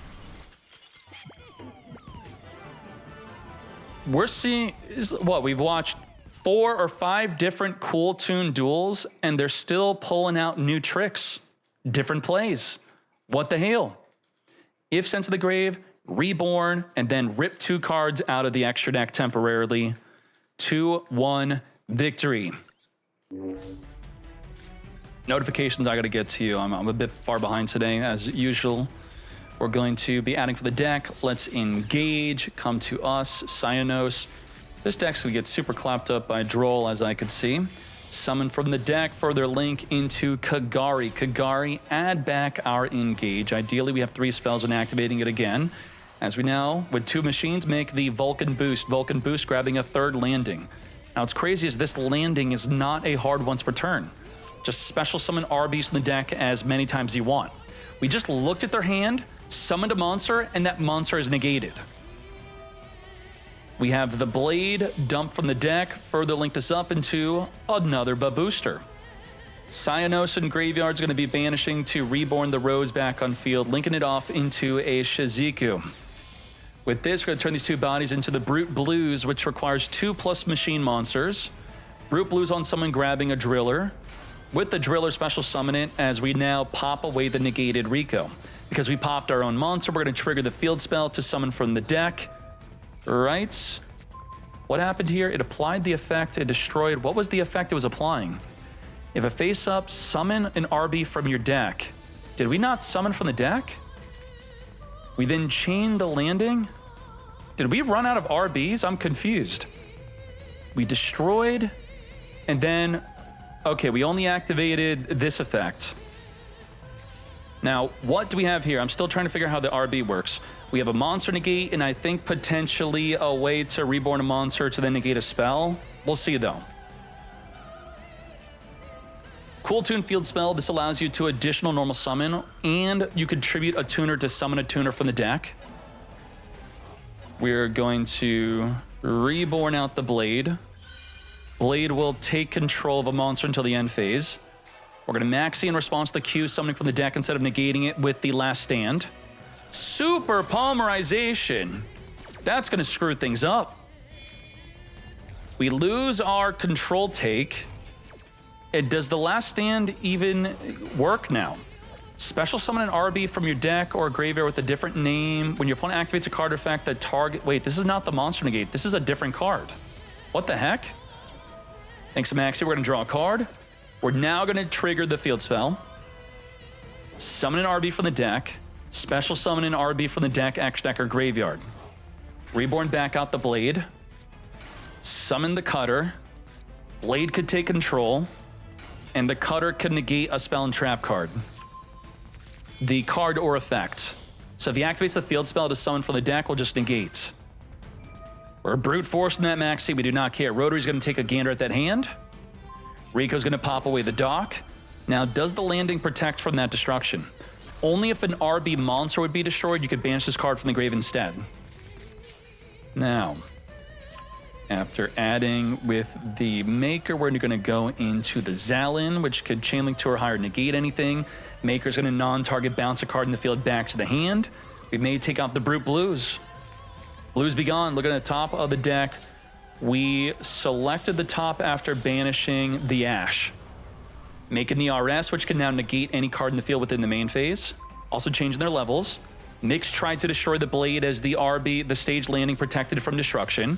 We're seeing, we've watched 4 or 5 different Kewl Tune duels, and they're still pulling out new tricks, different plays. What the hell? If sent to the grave, Reborn, and then rip 2 cards out of the extra deck temporarily. 2-1 victory. Notifications I gotta get to you. I'm a bit far behind today, as usual. We're going to be adding for the deck. Let's engage. Come to us. Cyanos. This deck's going to get super clapped up by Duel, as I could see. Summon from the deck. Further link into Kagari. Kagari, add back our engage. Ideally, we have 3 spells when activating it again. As we now, with 2 machines, make the Vulcan Boost. Vulcan Boost grabbing a 3rd landing. Now, what's crazy is this landing is not a hard once per turn. Just special summon RBs in the deck as many times as you want. We just looked at their hand, summoned a monster, and that monster is negated. We have the Blade dumped from the deck, further link this up into another booster. Cyanos in Graveyard's going to be banishing to Reborn the Rose back on field, linking it off into a Shizuku. With this, we're going to turn these 2 bodies into the Brute Blues, which requires 2+ machine monsters. Brute Blues on someone grabbing a Driller. With the Driller, special summon it as we now pop away the negated Rico. Because we popped our own monster, we're going to trigger the field spell to summon from the deck. Right? What happened here? It applied the effect, it destroyed. What was the effect it was applying? If a face-up, summon an RB from your deck. Did we not summon from the deck? We then chained the landing? Did we run out of RBs? I'm confused. We destroyed, and then, okay, we only activated this effect. Now, what do we have here? I'm still trying to figure out how the RB works. We have a monster negate, and I think potentially a way to reborn a monster to then negate a spell. We'll see, though. Kewl Tune field spell, this allows you to additional normal summon, and you contribute a tuner to summon a tuner from the deck. We're going to reborn out the Blade. Blade will take control of a monster until the end phase. We're going to Maxi in response to the Q, summoning from the deck instead of negating it with the Last Stand. Super Polymerization. That's going to screw things up. We lose our control take. And does the Last Stand even work now? Special summon an RB from your deck or graveyard with a different name. When your opponent activates a card effect that target... Wait, this is not the monster negate. This is a different card. What the heck? Thanks to Maxi, we're going to draw a card. We're now going to trigger the field spell. Summon an RB from the deck. Special summon an RB from the deck, X deck, or graveyard. Reborn back out the Blade. Summon the Cutter. Blade could take control. And the Cutter could negate a spell and trap card. The card or effect. So if he activates the field spell to summon from the deck, we'll just negate. We're brute forcing that Maxi, we do not care. Rotary's gonna take a gander at that hand. Rico's gonna pop away the dock. Now, does the landing protect from that destruction? Only if an RB monster would be destroyed, you could banish this card from the grave instead. Now, after adding with the Maker, we're going to go into the Zalin, which could Chainlink to or higher negate anything. Maker's going to non-target bounce a card in the field back to the hand. We may take out the Brute Blues. Blues be gone. Look at the top of the deck. We selected the top after banishing the Ash. Making the RS, which can now negate any card in the field within the main phase. Also changing their levels. Nyx tried to destroy the Blade as the RB, the stage landing protected from destruction.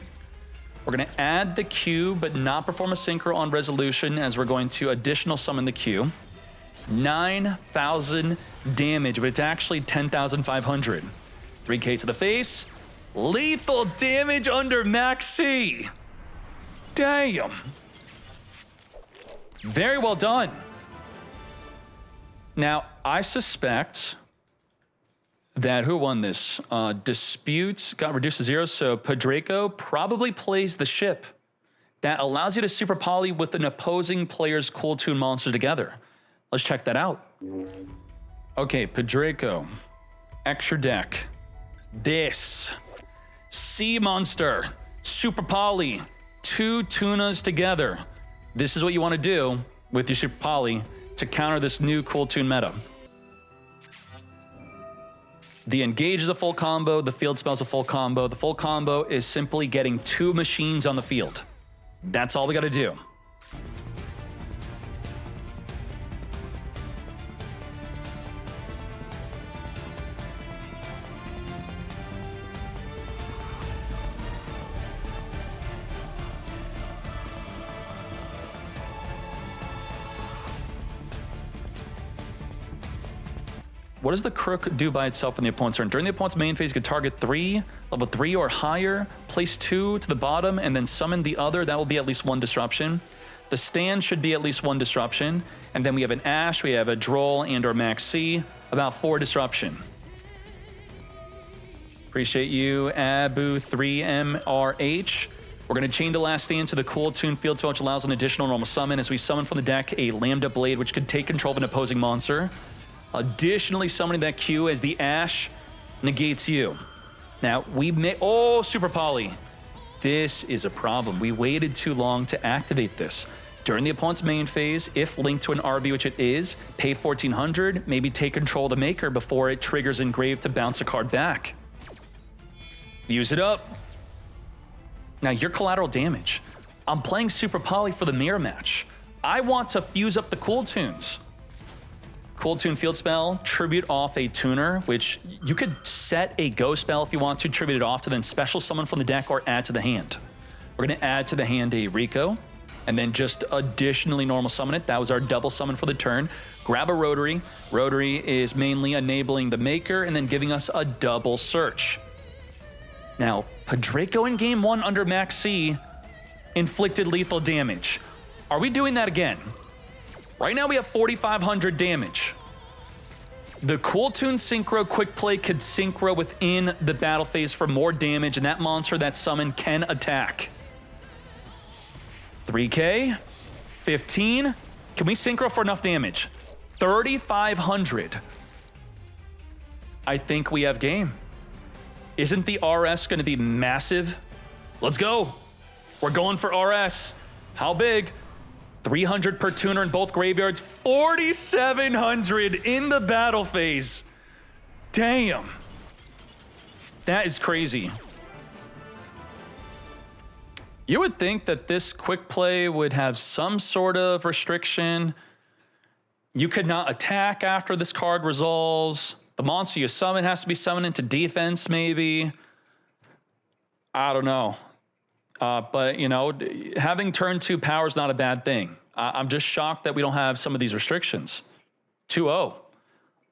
We're going to add the Q, but not perform a synchro on resolution, as we're going to additional summon the Q. 9,000 damage, but it's actually 10,500. 3K to the face. Lethal damage under Maxi. Damn. Very well done. Now, I suspect that who won this? Dispute got reduced to 0, so Padraco probably plays the ship. That allows you to super poly with an opposing player's Kewl Tune monster together. Let's check that out. Okay, Padraco. Extra deck. This. Sea monster. Super poly. 2 tunas together. This is what you want to do with your super poly to counter this new Kewl Tune meta. The engage is a full combo, the field spell is a full combo. The full combo is simply getting 2 machines on the field. That's all we gotta do. What does the Crook do by itself in the opponent's turn? During the opponent's main phase, you can target 3, level 3 or higher, place 2 to the bottom, and then summon the other. That will be at least 1 disruption. The stand should be at least 1 disruption. And then we have an Ash, we have a Droll and or Maxi, about 4 disruption. Appreciate you, Abu3MRH. We're going to chain the Last Stand to the Kewl Tune field spell, which allows an additional normal summon as we summon from the deck a Lambda Blade, which could take control of an opposing monster. Additionally, summoning that Q as the Ash negates you. Now, we may... Oh, Super Poly. This is a problem. We waited too long to activate this. During the opponent's main phase, if linked to an RB, which it is, pay 1,400, maybe take control of the Maker before it triggers Engrave to bounce a card back. Use it up. Now, your collateral damage. I'm playing Super Poly for the mirror match. I want to fuse up the Kewl Tunes. Kewl Tune field spell, tribute off a tuner, which you could set a go spell if you want to, tribute it off to then special summon from the deck or add to the hand. We're going to add to the hand a Rico, and then just additionally normal summon it. That was our double summon for the turn. Grab a Rotary. Rotary is mainly enabling the Maker and then giving us a double search. Now, Padraco in game 1 under Max C inflicted lethal damage. Are we doing that again? Right now we have 4,500 damage. The Kewl Tune Synchro Quick Play could Synchro within the battle phase for more damage, and that monster, that summon, can attack. 3K, 15, Can we synchro for enough damage? 3,500. I think we have game. Isn't the RS going to be massive? Let's go. We're going for RS. How big? 300 per tuner in both graveyards. 4,700 in the battle phase. Damn. That is crazy. You would think that this quick play would have some sort of restriction. You could not attack after this card resolves. The monster you summon has to be summoned into defense, maybe. I don't know. But, you know, having turn 2 power is not a bad thing. I'm just shocked that we don't have some of these restrictions. 2-0.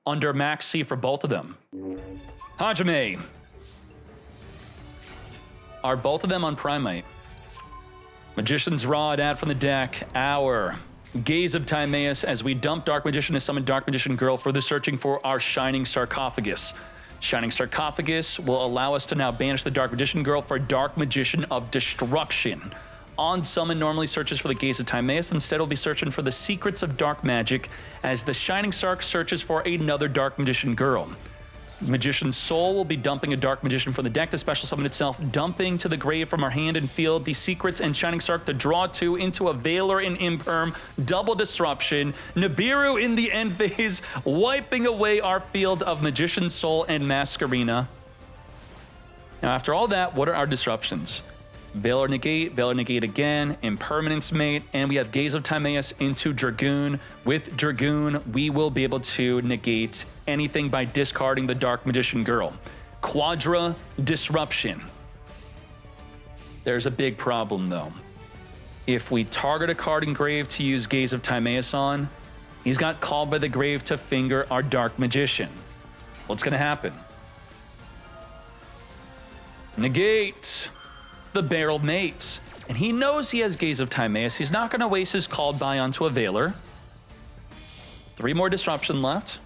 Under max C for both of them. Hajime. Are both of them on Primate? Magician's Rod, add from the deck. Our Gaze of Timaeus as we dump Dark Magician to summon Dark Magician Girl, further searching for our Shining Sarcophagus. Shining Sarcophagus will allow us to now banish the Dark Magician Girl for Dark Magician of Destruction. On summon normally searches for the Gaze of Timaeus, instead will be searching for the Secrets of Dark Magic as the Shining Sarc searches for another Dark Magician Girl. Magician's Soul will be dumping a Dark Magician from the deck to special summon itself, dumping to the grave from our hand and field the Secrets and Shining Sarc to draw 2 into a Veiler and Imperm, double disruption, Nibiru in the end phase, wiping away our field of Magician's Soul and Masquerena. Now after all that, what are our disruptions? Veiler negate again, Impermanence Mate, and we have Gaze of Timaeus into Dragoon. With Dragoon, we will be able to negate anything by discarding the Dark Magician Girl. Quadra Disruption. There's a big problem though. If we target a card in grave to use Gaze of Timaeus on, he's got Called by the Grave to finger our Dark Magician. What's gonna happen? Negate the Barreled Mates. And he knows he has Gaze of Timaeus. He's not going to waste his Called by onto a Veiler. 3 more disruption left.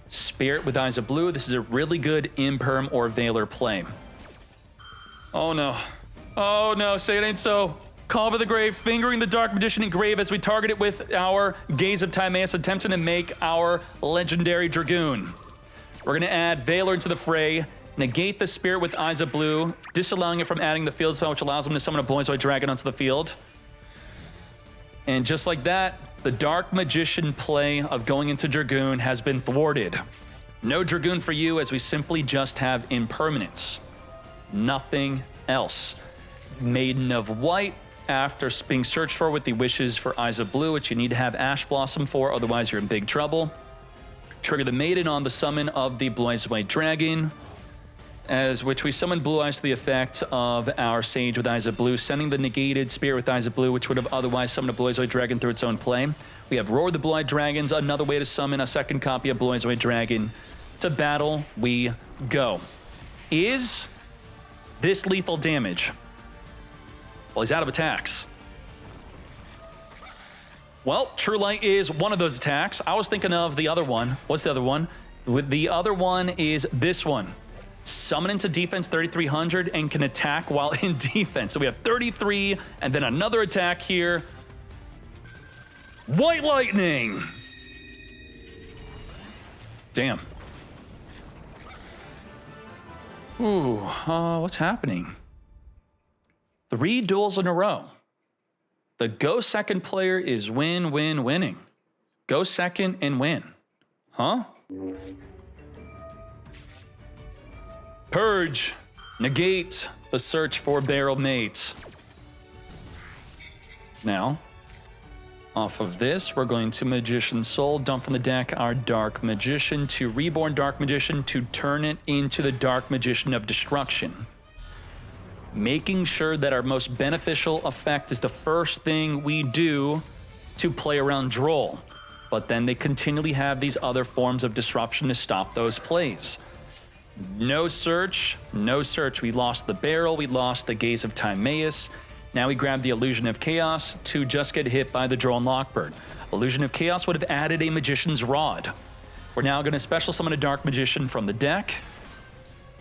Spirit with Eyes of Blue. This is a really good Imperm or Veiler play. Oh no. Oh no, say it ain't so. Call by the Grave, fingering the Dark Magician in grave as we target it with our Gaze of Timaeus, attempting to make our legendary Dragoon. We're going to add Veiler into the fray. Negate the Spirit with Eyes of Blue, disallowing it from adding the field spell, which allows him to summon a Boyzoid Dragon onto the field. And just like that, the Dark Magician play of going into Dragoon has been thwarted. No Dragoon for you, as we simply just have Impermanence. Nothing else. Maiden of White, after being searched for with the wishes for Eyes of Blue, which you need to have Ash Blossom for, otherwise you're in big trouble. Trigger the Maiden on the summon of the Boyzoid Dragon, as which we summon Blue Eyes to the effect of our Sage with Eyes of Blue, sending the negated Spirit with Eyes of Blue, which would have otherwise summoned a Boyzoid Dragon through its own play. We have Roar the Blue-Eyed Dragons, another way to summon a second copy of Boyzoid Dragon. To battle we go. Is this lethal damage? Well, he's out of attacks. Well, True Light is one of those attacks. I was thinking of the other one. What's the other one? The other one is this one. Summon into defense 3,300 and can attack while in defense. So we have 33 and then another attack here. White Lightning. Damn. Ooh, what's happening? 3 duels in a row. The go second player is winning. Go second and win. Huh? Purge, negate the search for Barrel Mates. Now, off of this, we're going to Magician's Soul, dump from the deck our Dark Magician to Reborn Dark Magician to turn it into the Dark Magician of Destruction. Making sure that our most beneficial effect is the first thing we do to play around Droll. But then they continually have these other forms of disruption to stop those plays. No search. We lost the Barrel, we lost the Gaze of Timaeus. Now we grab the Illusion of Chaos to just get hit by the Drone Lockbird. Illusion of Chaos would have added a Magician's Rod. We're now going to special summon a Dark Magician from the deck.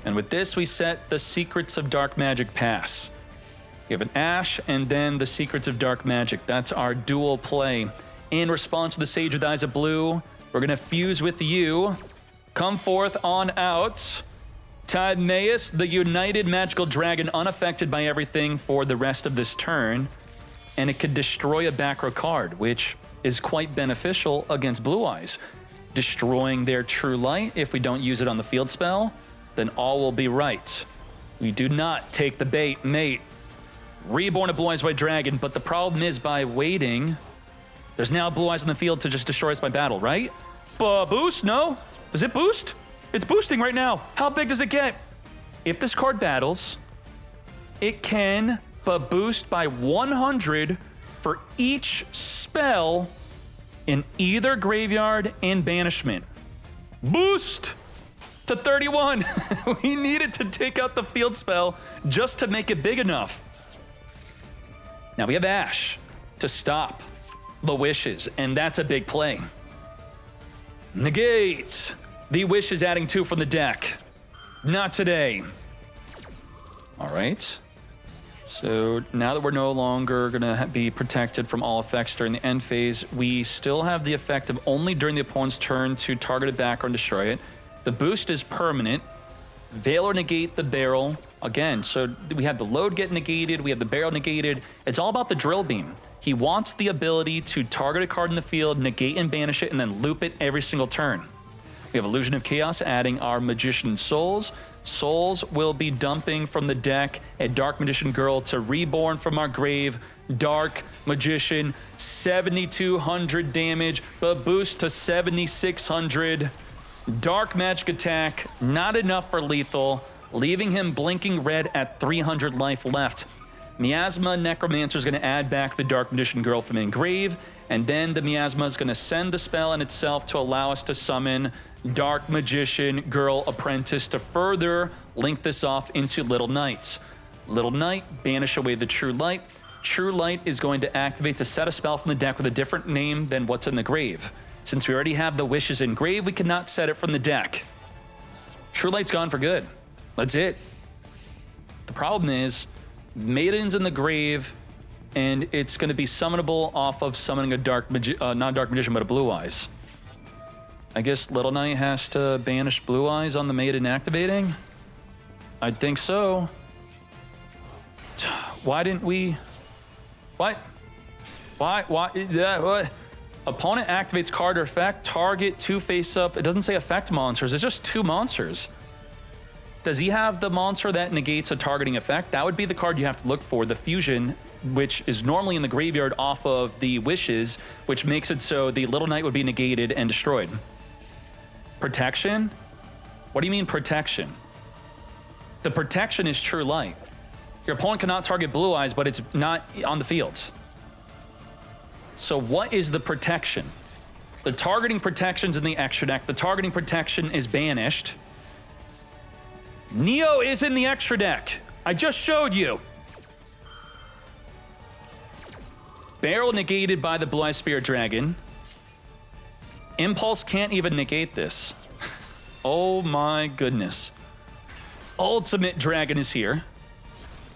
And with this, we set the Secrets of Dark Magic pass. We have an Ash and then the Secrets of Dark Magic. That's our dual play. in response to the Sage with Eyes of Blue. We're going to fuse with you. Come forth on out. Timaeus, the United Magical Dragon, unaffected by everything for the rest of this turn. And it could destroy a back row card, which is quite beneficial against Blue Eyes. Destroying their True Light, if we don't use it on the field spell, then all will be right. We do not take the bait, mate. Reborn a Blue Eyes White Dragon, but the problem is by waiting, there's now Blue Eyes in the field to just destroy us by battle, right? Boost? No? Does it boost? It's boosting right now. How big does it get? If this card battles, it can boost by 100 for each spell in either graveyard and banishment. Boost to 31. We needed to take out the field spell just to make it big enough. Now we have Ash to stop the wishes, and that's a big play. Negate. The wish is adding 2 from the deck. Not today. All right. So now that we're no longer going to be protected from all effects during the end phase, we still have the effect of only during the opponent's turn to target it back or destroy it. The boost is permanent. Veil or negate the barrel. Again, so we have the load get negated, we have the barrel negated. It's all about the drill beam. He wants the ability to target a card in the field, negate and banish it, and then loop it every single turn. We have Illusion of Chaos adding our Magician Souls. Souls will be dumping from the deck a Dark Magician Girl to Reborn from our grave. Dark Magician, 7,200 damage, but boost to 7,600. Dark Magic Attack, not enough for lethal, leaving him blinking red at 300 life left. Miasma Necromancer is going to add back the Dark Magician Girl from engrave, and then the Miasma is going to send the spell in itself to allow us to summon Dark Magician Girl Apprentice to further link this off into Little Knights. Little Knight, banish away the True Light. True Light is going to activate to set a spell from the deck with a different name than what's in the grave. Since we already have the wishes in grave, we cannot set it from the deck. True Light's gone for good. That's it. The problem is, Maiden's in the grave, and it's going to be summonable off of summoning a not a Dark Magician, but a Blue Eyes. I guess Little Knight has to banish Blue Eyes on the Maiden activating? I think so. Why didn't we... What? Why? What? Opponent activates card or effect, target 2 face-up. It doesn't say effect monsters, it's just 2 monsters. Does he have the monster that negates a targeting effect? That would be the card you have to look for, the Fusion, which is normally in the graveyard off of the Wishes, which makes it so the Little Knight would be negated and destroyed. Protection? What do you mean protection? The protection is True Light. Your opponent cannot target Blue Eyes, but it's not on the fields. So what is the protection? The targeting protection's in the extra deck. The targeting protection is banished. Neo is in the extra deck. I just showed you. Barrel negated by the Blue Eyes Spirit Dragon. Impulse can't even negate this. Oh my goodness. Ultimate Dragon is here.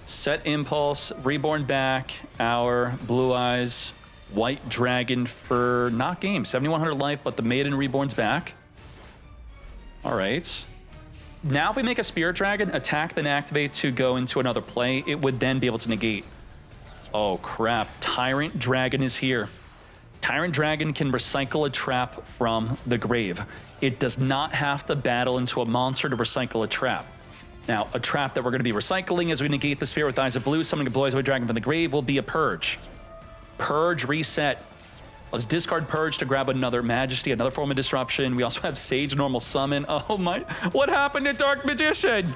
Set Impulse, Reborn back, our Blue Eyes White Dragon for not game. 7,100 life, but the Maiden Reborn's back. All right. Now if we make a Spirit Dragon, attack then activate to go into another play, it would then be able to negate. Oh crap, Tyrant Dragon is here. Tyrant Dragon can recycle a trap from the grave. It does not have to battle into a monster to recycle a trap. Now, a trap that we're going to be recycling as we negate the Spirit with Eyes of Blue, summoning a Blue Eyes White Dragon from the grave, will be a Purge. Purge, reset. Let's discard Purge to grab another Majesty, another form of disruption. We also have Sage Normal Summon. Oh my, what happened to Dark Magician?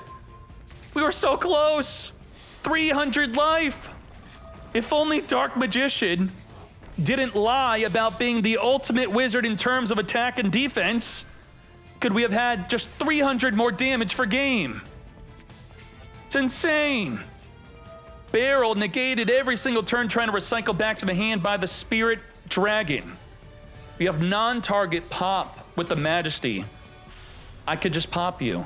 We were so close. 300 life. If only Dark Magician didn't lie about being the ultimate wizard in terms of attack and defense, could we have had just 300 more damage for game? It's insane. Barrel negated every single turn trying to recycle back to the hand by the Spirit Dragon. We have non-target pop with the Majesty. I could just pop you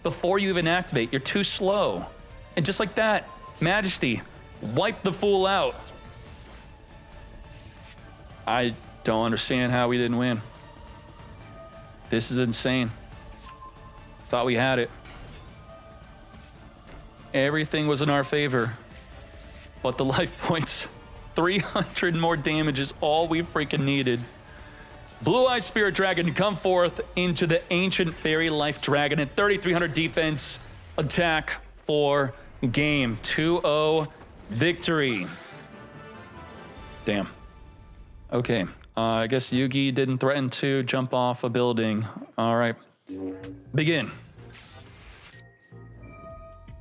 before you even activate. You're too slow. And just like that, Majesty, wipe the fool out. Don't understand how we didn't win. This is insane. Thought we had it. Everything was in our favor. But the life points, 300 more damage is all we freaking needed. Blue-Eyed Spirit Dragon to come forth into the Ancient Fairy Life Dragon at 3,300 defense, attack for game. 2-0 victory. Damn. Okay, I guess Yugi didn't threaten to jump off a building. All right, begin.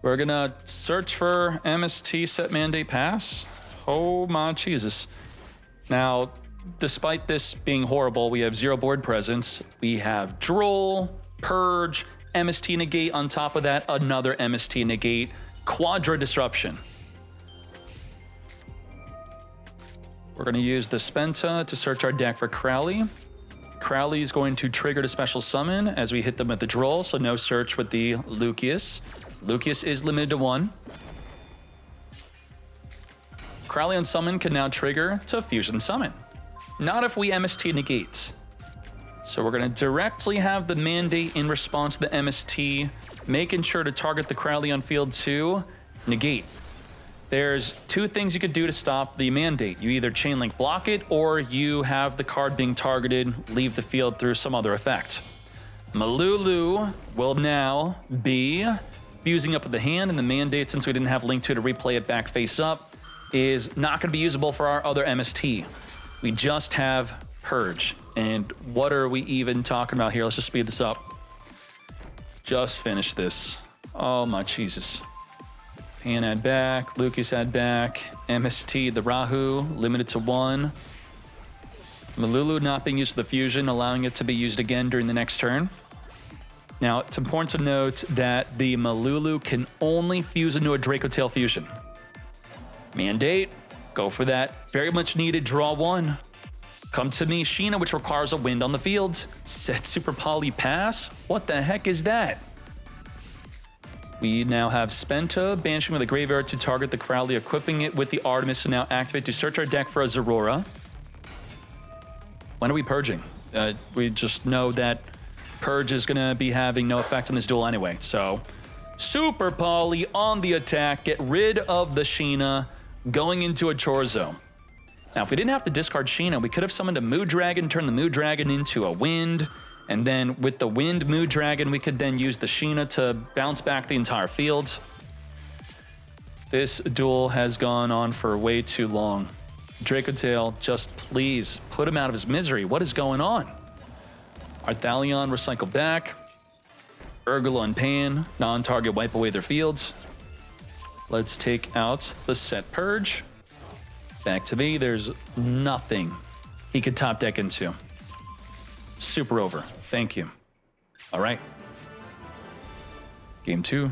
We're gonna search for MST set mandate pass. Oh my Jesus. Now, despite this being horrible, we have 0 board presence. We have Droll, Purge, MST negate. On top of that, another MST negate. Quadra disruption. We're gonna use the Spenta to search our deck for Crowley. Crowley is going to trigger the special summon as we hit them with the Droll, so no search with the Lucius. Lucius is limited to 1. Crowley on summon can now trigger to fusion summon. Not if we MST negate. So we're going to directly have the mandate in response to the MST, making sure to target the Crowley on field 2, negate. There's 2 things you could do to stop the mandate. You either chain link block it, or you have the card being targeted, leave the field through some other effect. Malulu will now be fusing up with the hand, and the mandate, since we didn't have link to replay it back face up, is not going to be usable for our other MST. We just have Purge. And what are we even talking about here? Let's just speed this up. Just finish this. Oh my Jesus. Pan add back, Lucas add back, MST, the Rahu, limited to 1. Malulu not being used to the fusion, allowing it to be used again during the next turn. Now, it's important to note that the Malulu can only fuse into a Dracotail fusion. Mandate, go for that very much needed draw 1. Come to me, Sheena, which requires a wind on the field. Set Super Poly pass? What the heck is that? We now have Spenta, banishing with a graveyard to target the Crowley, equipping it with the Artemis to now activate to search our deck for a Zerora. When are we purging? We just know that Purge is going to be having no effect on this duel anyway. So, Super Poly on the attack. Get rid of the Sheena, going into a Chorzo. Now, if we didn't have to discard Sheena, we could have summoned a Mood Dragon, turned the Mood Dragon into a Wind, and then with the Wind Mood Dragon, we could then use the Sheena to bounce back the entire field. This duel has gone on for way too long. Dracotail, just please put him out of his misery. What is going on? Arthalion recycle back. Urgula and Pan, non-target wipe away their fields. Let's take out the set Purge. Back to me, there's nothing he could top deck into. Super over, thank you. All right. Game 2.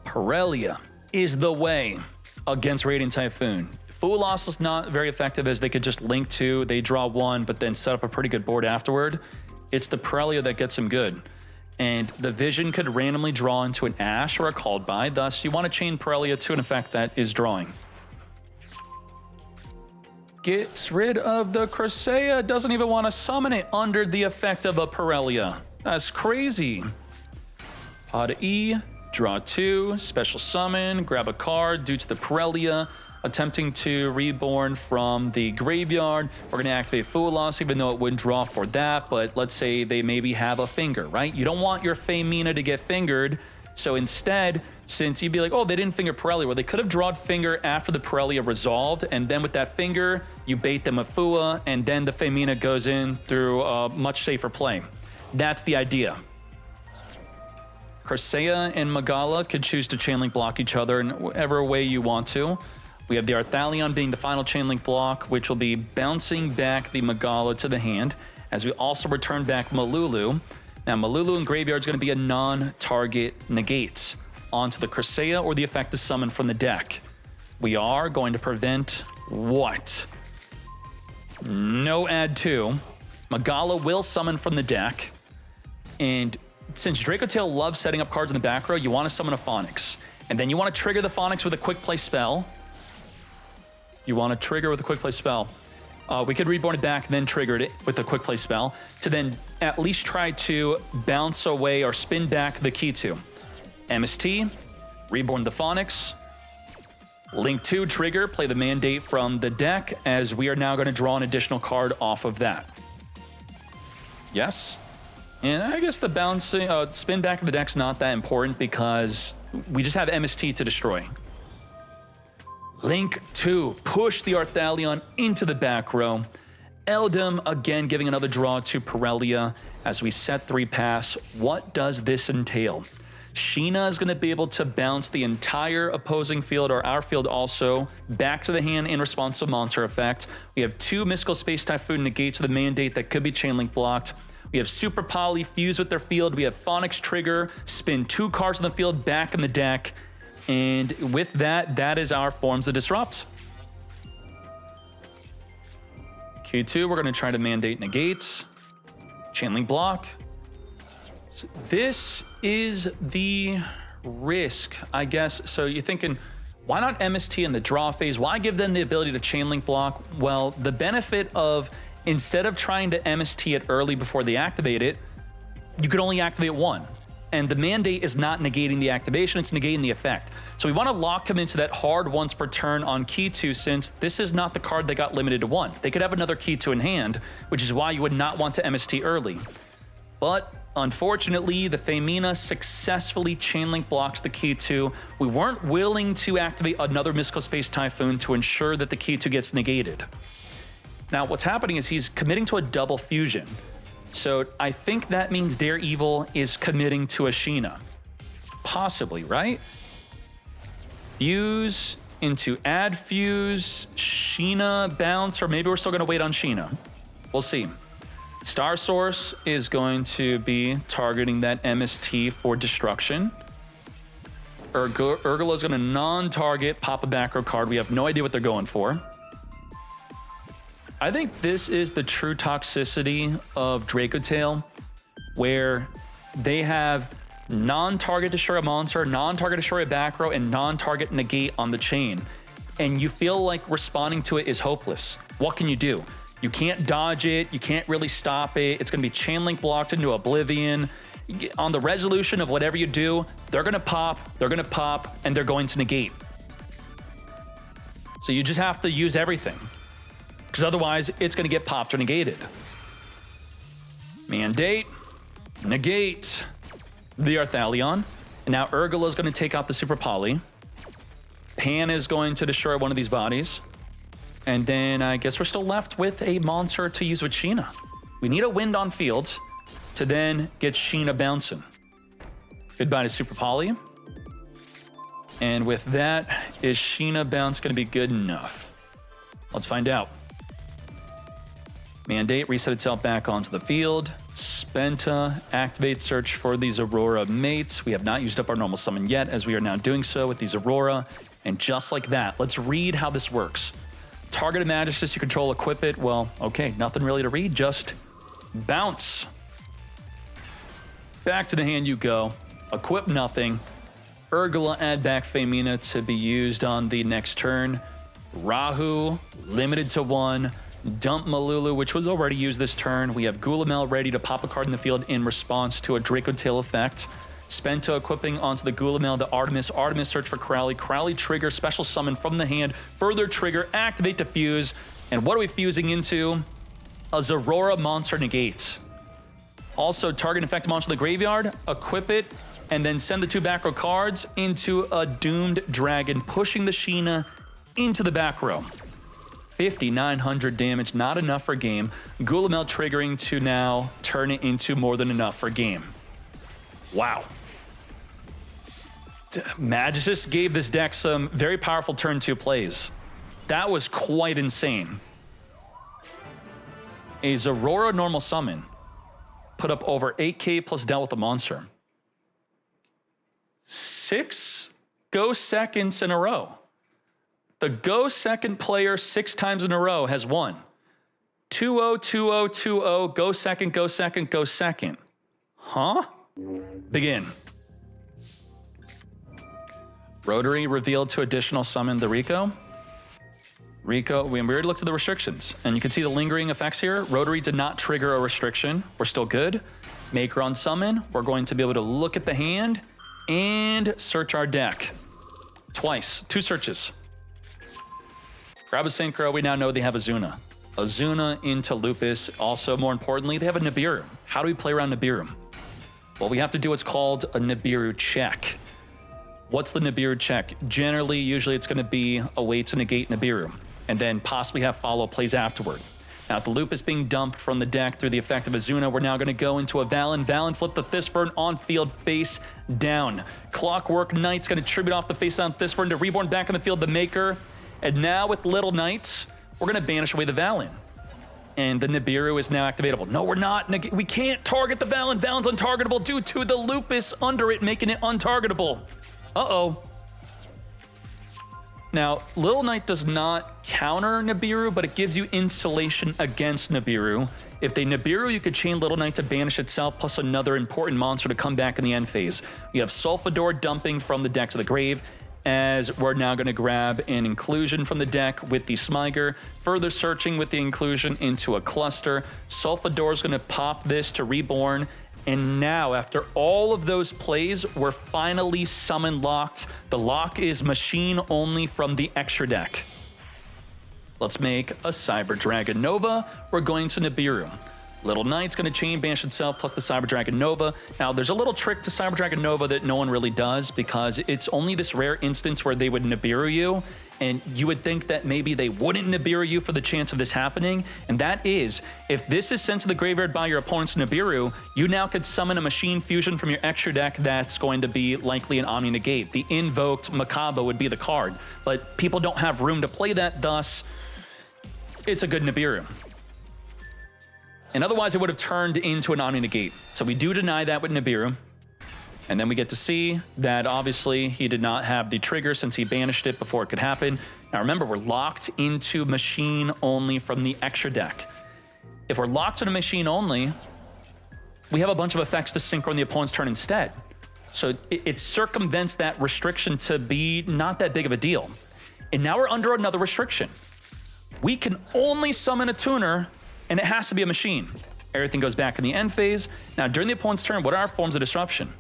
Parelia is the way against Radiant Typhoon. Full loss is not very effective, as they could just link 2, they draw 1, but then set up a pretty good board afterward. It's the Parelia that gets him good. And the Vision could randomly draw into an Ash or a Called By, thus you want to chain Parelia to an effect that is drawing. Gets rid of the Crusea, doesn't even want to summon it under the effect of a Parelia. That's crazy. Pod E, draw 2, special summon, grab a card due to the Parelia, attempting to reborn from the graveyard. We're going to activate Full Loss, even though it wouldn't draw for that, but let's say they maybe have a finger, right? You don't want your Femina to get fingered, so instead, since you'd be like, oh, they didn't finger Parelia, well, they could have drawed finger after the Parelia resolved, and then with that finger, you bait them with Fua, and then the Femina goes in through a much safer play. That's the idea. Crusea and Magala could choose to chainlink block each other in whatever way you want to. We have the Arthalion being the final chainlink block, which will be bouncing back the Magala to the hand, as we also return back Malulu. Now, Malulu in graveyard is going to be a non-target negate onto the Crusea or the effect is summoned from the deck. We are going to prevent what? No add 2. Magala will summon from the deck, and since Dracotail loves setting up cards in the back row, you want to summon a Phonix. And then you want to trigger the Phonix with a quick play spell. We could reborn it back, then trigger it with a quick play spell to then at least try to bounce away or spin back the Kewl Tune. MST, reborn the Phonics, Link 2, trigger, play the Mandate from the deck, as we are now going to draw an additional card off of that. Yes. And I guess the bouncing, spin back of the deck's not that important because we just have MST to destroy. Link 2, push the Arthalion into the back row. Eldum, again, giving another draw to Pirellia as we set 3 pass. What does this entail? Sheena is going to be able to bounce the entire opposing field, or our field also, back to the hand in response to monster effect. We have 2 Mystical Space Typhoon negates the Mandate that could be chainlink blocked. We have Super Poly fuse with their field. We have Phonics trigger, spin 2 cards in the field back in the deck. And with that, that is our forms of disrupt. Q2, we're going to try to Mandate negates. Chainlink block. So this is the risk, I guess. So you're thinking, why not MST in the draw phase? Why give them the ability to chainlink block? Well, the benefit of, instead of trying to MST it early before they activate it, you could only activate 1. And the Mandate is not negating the activation, it's negating the effect. So we want to lock him into that hard once per turn on Kewl Tune, since this is not the card that got limited to 1. They could have another Kewl Tune in hand, which is why you would not want to MST early. But unfortunately, the Femina successfully chainlink blocks the Kewl Tune. We weren't willing to activate another Mystical Space Typhoon to ensure that the Kewl Tune gets negated. Now, what's happening is he's committing to a double fusion. So I think that means Daredevil is committing to a Sheena. Possibly, right? Fuse into add fuse, Sheena bounce, or maybe we're still going to wait on Sheena. We'll see. Star Source is going to be targeting that MST for destruction. Urgula is going to non-target, pop a back row card. We have no idea what they're going for. I think this is the true toxicity of Dracotail, where they have non-target destroy a monster, non-target destroy a back row, and non-target negate on the chain. And you feel like responding to it is hopeless. What can you do? You can't dodge it, you can't really stop it, it's gonna be chain link blocked into oblivion. On the resolution of whatever you do, they're gonna pop, and they're going to negate. So you just have to use everything, because otherwise it's going to get popped or negated. Mandate, negate the Arthalion, and now Urgula is going to take out the Super Poly. Pan is going to destroy one of these bodies, and then I guess we're still left with a monster to use with Sheena. We need a wind on field to then get Sheena bouncing. Goodbye to Super Poly. And with that, is Sheena bounce going to be good enough? Let's find out. Mandate, reset itself back onto the field. Spenta, activate search for these Aurora mates. We have not used up our normal summon yet, as we are now doing so with these Aurora. And just like that, let's read how this works. Target a Magistus you control, equip it. Well, okay, nothing really to read, just bounce. Back to the hand you go. Equip nothing. Urgula, add back Femina to be used on the next turn. Rahu, limited to 1. Dump Malulu, which was already used this turn. We have Gulamel ready to pop a card in the field in response to a Dracotail effect. Spenta equipping onto the Gulamel, the Artemis. Artemis search for Crowley. Crowley trigger, special summon from the hand. Further trigger, activate to fuse. And what are we fusing into? A Zorora monster negate. Also, target effect monster in the graveyard, equip it, and then send the 2 back row cards into a Doomed Dragon, pushing the Sheena into the back row. 5,900 damage, not enough for game. Gulamel triggering to now turn it into more than enough for game. Wow. Magistus gave this deck some very powerful turn 2 plays. That was quite insane. A Zorora normal summon put up over 8k plus dealt with the monster. 6 go seconds in a row. The go second player 6 times in a row has won. 2-0, 2-0, 2-0, go second, go second, go second. Huh? Begin. Rotary revealed to additional summon the Rico. Rico, we already looked at the restrictions, and you can see the lingering effects here. Rotary did not trigger a restriction. We're still good. Maker on summon. We're going to be able to look at the hand and search our deck. Twice. 2 searches. Grab a Synchro. We now know they have Azuna. Azuna into Lupus. Also, more importantly, they have a Nibiru. How do we play around Nibiru? Well, we have to do what's called a Nibiru check. What's the Nibiru check? Generally, usually it's going to be a way to negate Nibiru, and then possibly have follow plays afterward. Now, with the Lupus being dumped from the deck through the effect of Azuna, we're now going to go into a Valen. Valen flip the Thysburn on field face down. Clockwork Knight's going to tribute off the face down Thysburn to Reborn back in the field, the Maker. And now with Little Knights, we're going to banish away the Valen. And the Nibiru is now activatable. No, we're not. We can't target the Valen. Valen's untargetable due to the Lupus under it, making it untargetable. Uh-oh. Now, Little Knight does not counter Nibiru, but it gives you insulation against Nibiru. If they Nibiru, you could chain Little Knight to banish itself, plus another important monster to come back in the end phase. We have Sulfador dumping from the deck to the grave, as we're now going to grab an inclusion from the deck with the Smiger, further searching with the inclusion into a cluster. Sulfador is going to pop this to Reborn, and now, after all of those plays, we're finally summon locked. The lock is machine only from the extra deck. Let's make a Cyber Dragon Nova. We're going to Nibiru. Little Knight's going to chain banish itself plus the Cyber Dragon Nova. Now, there's a little trick to Cyber Dragon Nova that no one really does, because it's only this rare instance where they would Nibiru you, and you would think that maybe they wouldn't Nibiru you for the chance of this happening, and that is, if this is sent to the graveyard by your opponent's Nibiru, you now could summon a Machine Fusion from your extra deck that's going to be likely an Omni Negate. The invoked Makaba would be the card, but people don't have room to play that, thus, it's a good Nibiru. And otherwise, it would have turned into an Omni Negate. So we do deny that with Nibiru. And then we get to see that obviously he did not have the trigger since he banished it before it could happen. Now remember, we're locked into machine only from the extra deck. If we're locked into machine only, we have a bunch of effects to synchro on the opponent's turn instead. So it circumvents that restriction to be not that big of a deal. And now we're under another restriction. We can only summon a tuner, and it has to be a machine. Everything goes back in the end phase. Now, during the opponent's turn, what are our forms of disruption?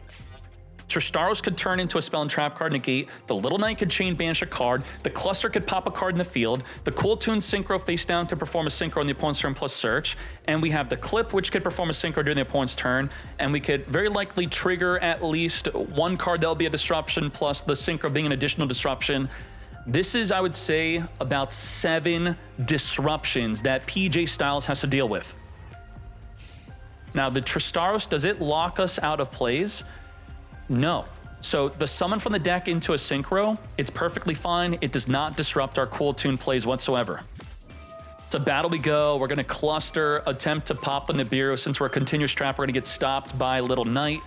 Tristaros could turn into a spell and trap card negate. The Little Knight could chain banish a card. The Cluster could pop a card in the field. The Kewl Tune Synchro face down could perform a Synchro on the opponent's turn plus search. And we have the Clip, which could perform a Synchro during the opponent's turn. And we could very likely trigger at least one card that'll be a disruption, plus the Synchro being an additional disruption. This is, I would say, about 7 disruptions that PJ Styles has to deal with. Now, the Tristaros, does it lock us out of plays? No. So the summon from the deck into a Synchro, it's perfectly fine. It does not disrupt our Kewl Tune plays whatsoever. To battle we go. We're going to cluster, attempt to pop the Nibiru. Since we're a continuous trap, we're going to get stopped by Little Knight.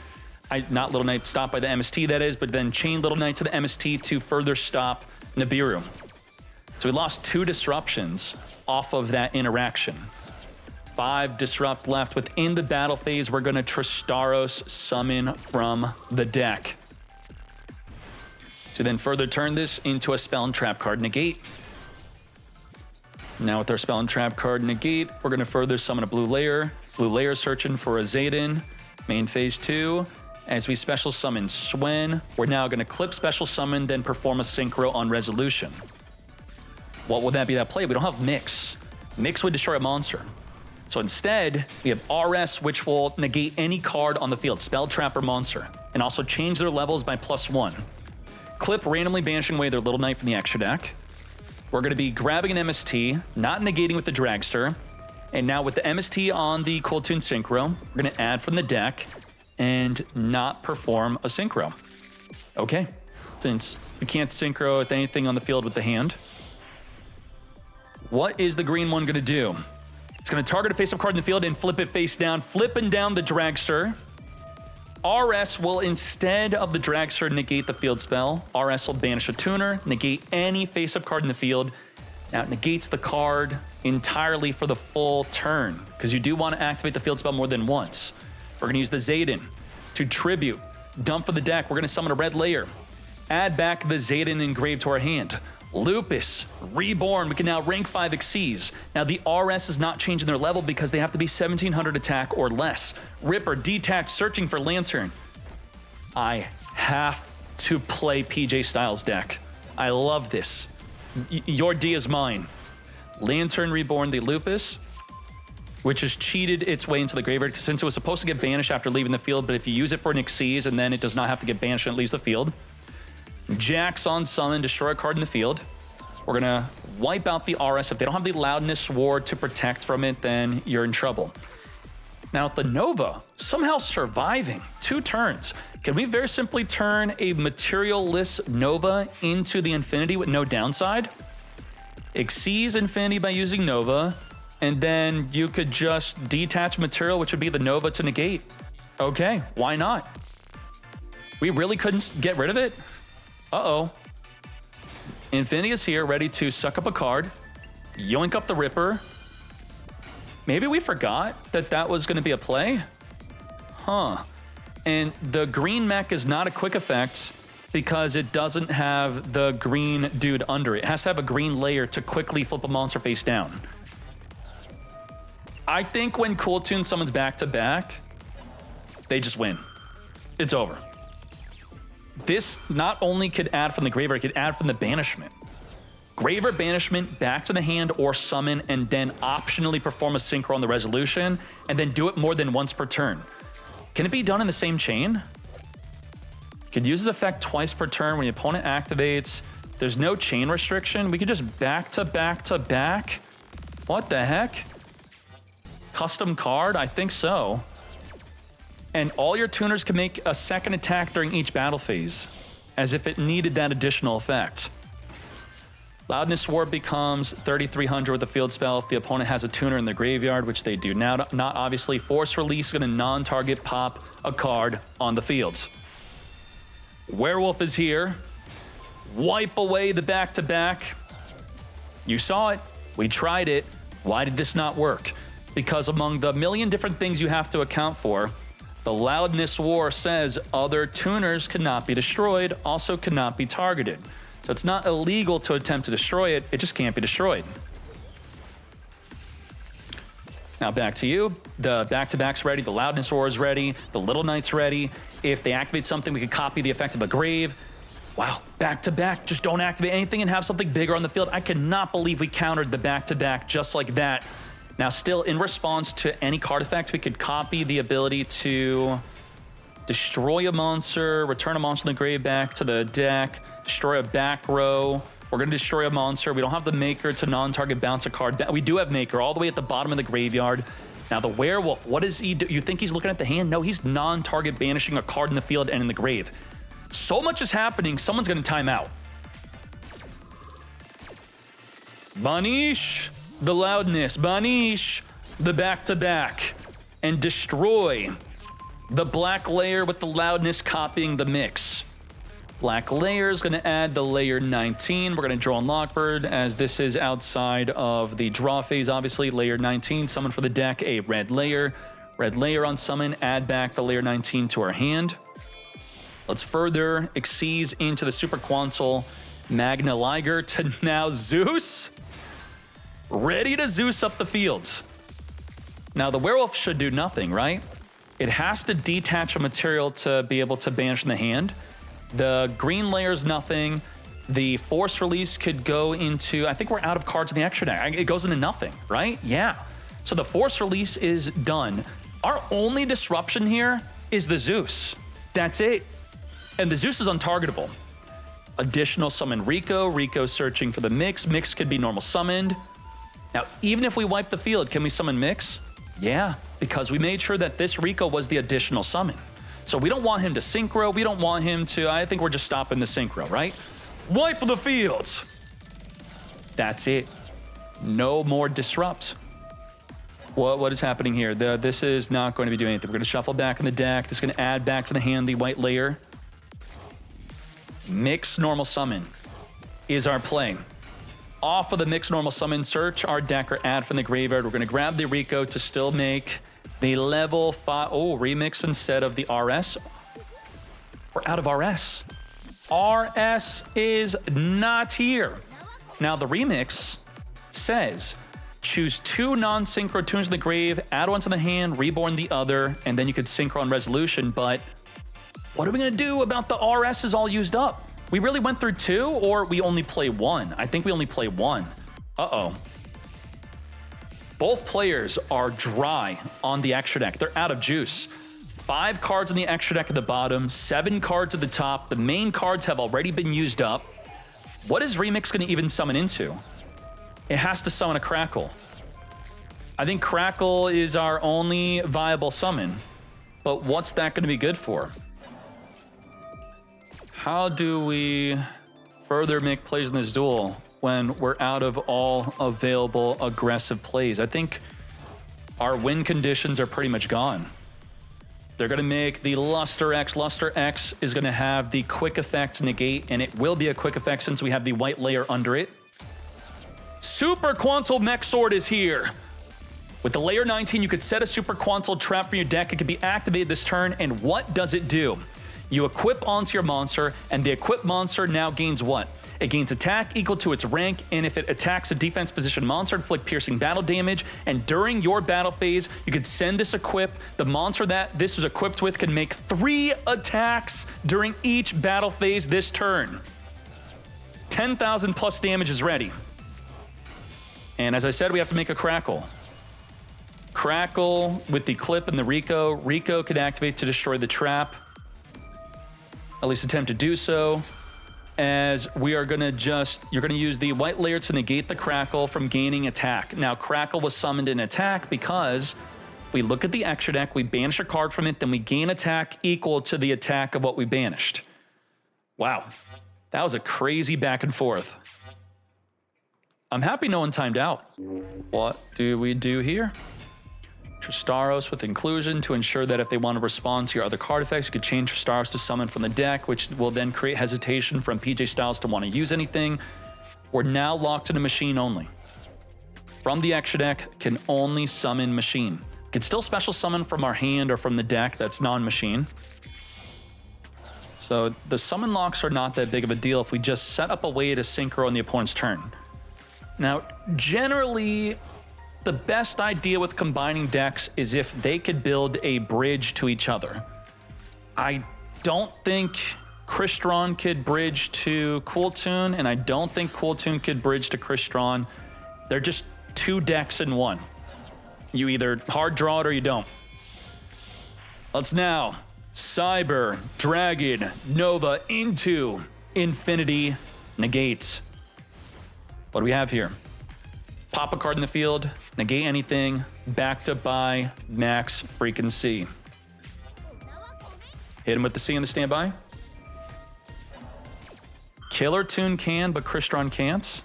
Not Little Knight, stopped by the MST, that is, but then chain Little Knight to the MST to further stop Nibiru. So we lost 2 disruptions off of that interaction. 5 disrupt left within the battle phase. We're going to Tristaros summon from the deck to then further turn this into a spell and trap card negate. Now with our spell and trap card negate, we're going to further summon a blue layer. Blue layer searching for a Zayden. Main phase 2. As we special summon Swen, we're now going to clip special summon, then perform a Synchro on resolution. What would that be that play? We don't have Mix. Mix would destroy a monster. So instead, we have RS, which will negate any card on the field, spell, trap, or monster, and also change their levels by +1. Clip, randomly banishing away their Little Knight from the extra deck. We're going to be grabbing an MST, not negating with the Dragster, and now with the MST on the Kewl Tune Synchro, we're going to add from the deck and not perform a Synchro. Okay, since we can't Synchro with anything on the field with the hand, what is the green one going to do? It's going to target a face-up card in the field and flip it face down, flipping down the Dragster. RS will, instead of the Dragster, negate the field spell. RS will banish a tuner, negate any face-up card in the field. Now it negates the card entirely for the full turn, because you do want to activate the field spell more than once. We're going to use the Zayden to tribute. Dump for the deck. We're going to summon a red layer. Add back the Zayden engraved to our hand. Lupus, Reborn, we can now rank 5 Xyz. Now the RS is not changing their level because they have to be 1700 attack or less. Ripper, Detached, searching for Lantern. I have to play PJ Styles deck. I love this. Your D is mine. Lantern, Reborn, the Lupus, which has cheated its way into the graveyard since it was supposed to get banished after leaving the field, but if you use it for an Xyz and then it does not have to get banished and it leaves the field. Jax on summon, destroy a card in the field. We're gonna wipe out the RS. If they don't have the Loudness Ward to protect from it, then you're in trouble. Now the Nova, somehow surviving 2 turns. Can we very simply turn a material-less Nova into the Infinity with no downside? Xyz Infinity by using Nova, and then you could just detach material, which would be the Nova to negate. Okay, why not? We really couldn't get rid of it? Uh-oh. Infinity is here, ready to suck up a card, yoink up the Ripper. Maybe we forgot that that was going to be a play? Huh. And the green mech is not a quick effect because it doesn't have the green dude under it. It has to have a green layer to quickly flip a monster face down. I think when Kewl Tune summons back-to-back, they just win. It's over. This not only could add from the graveyard, it could add from the banishment. Graveyard banishment back to the hand or summon, and then optionally perform a synchro on the resolution, and then do it more than once per turn. Can it be done in the same chain? You could use this effect twice per turn when the opponent activates. There's no chain restriction. We could just back-to-back-to-back. What the heck? Custom card? I think so. And all your tuners can make a second attack during each battle phase, as if it needed that additional effect. Loudness Ward becomes 3,300 with a field spell if the opponent has a tuner in the graveyard, which they do now. Not obviously. Force Release is going to non-target pop a card on the field. Werewolf is here. Wipe away the back-to-back. You saw it. We tried it. Why did this not work? Because among the million different things you have to account for, the Loudness War says other tuners cannot be destroyed, also cannot be targeted. So it's not illegal to attempt to destroy it, it just can't be destroyed. Now back to you. The back-to-back's ready, the Loudness War is ready, the Little Knight's ready. If they activate something, we can copy the effect of a grave. Wow, back-to-back, just don't activate anything and have something bigger on the field. I cannot believe we countered the back-to-back just like that. Now still, in response to any card effect, we could copy the ability to destroy a monster, return a monster in the grave back to the deck, destroy a back row. We're going to destroy a monster. We don't have the Maker to non-target bounce a card. We do have Maker all the way at the bottom of the graveyard. Now the Werewolf, what does he do? You think he's looking at the hand? No, he's non-target banishing a card in the field and in the grave. So much is happening, someone's going to time out. Banish the Loudness, banish the back-to-back, and destroy the black layer with the Loudness copying the mix. Black layer is going to add the layer 19. We're going to draw on Lockbird as this is outside of the draw phase. Obviously, layer 19, summon for the deck a red layer. Red layer on summon, add back the layer 19 to our hand. Let's further Xyz into the Super Quantal Magna Liger to now Zeus. Ready to Zeus up the field. Now the Werewolf should do nothing, right? It has to detach a material to be able to banish in the hand. The green layer is nothing. The Force Release could go into, I think we're out of cards in the extra deck. It goes into nothing, right? Yeah. So the Force Release is done. Our only disruption here is the Zeus. That's it. And the Zeus is untargetable. Additional summon Rico. Rico searching for the Mix. Mix could be normal summoned. Now, even if we wipe the field, can we summon Mix? Yeah, because we made sure that this Rico was the additional summon. So we don't want him to synchro. We don't want him to, I think we're just stopping the synchro, right? Wipe the fields. That's it. No more disrupt. What is happening here? This is not going to be doing anything. We're going to shuffle back in the deck. This is going to add back to the hand the white layer. Mix normal summon is our play. Off of the mix normal summon, search our deck or add from the graveyard. We're going to grab the Rico to still make the level 5. Oh, remix instead of the RS. We're out of RS. RS is not here. Now, the remix says, choose 2 non-synchro tunes in the grave, add one to the hand, reborn the other, and then you could synchro on resolution. But what are we going to do about the RS is all used up? We really went through 2, or we only play 1? I think we only play 1. Uh-oh. Both players are dry on the extra deck. They're out of juice. 5 cards on the extra deck at the bottom, 7 cards at the top. The main cards have already been used up. What is Remix going to even summon into? It has to summon a Crackle. I think Crackle is our only viable summon. But what's that going to be good for? How do we further make plays in this duel when we're out of all available aggressive plays? I think our win conditions are pretty much gone. They're going to make the Luster X. Luster X is going to have the quick effect negate, and it will be a quick effect since we have the white layer under it. Super Quantal Mech Sword is here. With the layer 19, you could set a Super Quantal trap for your deck. It could be activated this turn, and what does it do? You equip onto your monster, and the equipped monster now gains what? It gains attack equal to its rank, and if it attacks a defense position monster, inflict piercing battle damage, and during your battle phase, you could send this equip. The monster that this was equipped with can make 3 attacks during each battle phase this turn. 10,000 plus damage is ready. And as I said, we have to make a Crackle. Crackle with the clip and the Rico. Rico could activate to destroy the trap. At least attempt to do so. As we are gonna you're gonna use the white layer to negate the Crackle from gaining attack. Now, Crackle was summoned in attack because we look at the extra deck, we banish a card from it, then we gain attack equal to the attack of what we banished. Wow, that was a crazy back and forth. I'm happy no one timed out. What do we do here? Tristaros with inclusion to ensure that if they want to respond to your other card effects, you could change Tristaros to summon from the deck, which will then create hesitation from PJ Styles to want to use anything. We're now locked in a machine only. From the extra deck, can only summon machine. Can still special summon from our hand or from the deck that's non-machine. So the summon locks are not that big of a deal if we just set up a way to synchro on the opponent's turn. Now, generally, the best idea with combining decks is if they could build a bridge to each other. I don't think Crystron could bridge to Kewl Tune, and I don't think Kewl Tune could bridge to Crystron. They're just 2 decks in one. You either hard draw it or you don't. Let's now Cyber, Dragon, Nova into Infinity, negate. What do we have here? Pop a card in the field, negate anything, backed up by Max freaking C. Hit him with the C in the standby. Kewl Tune can, but Crystron can't.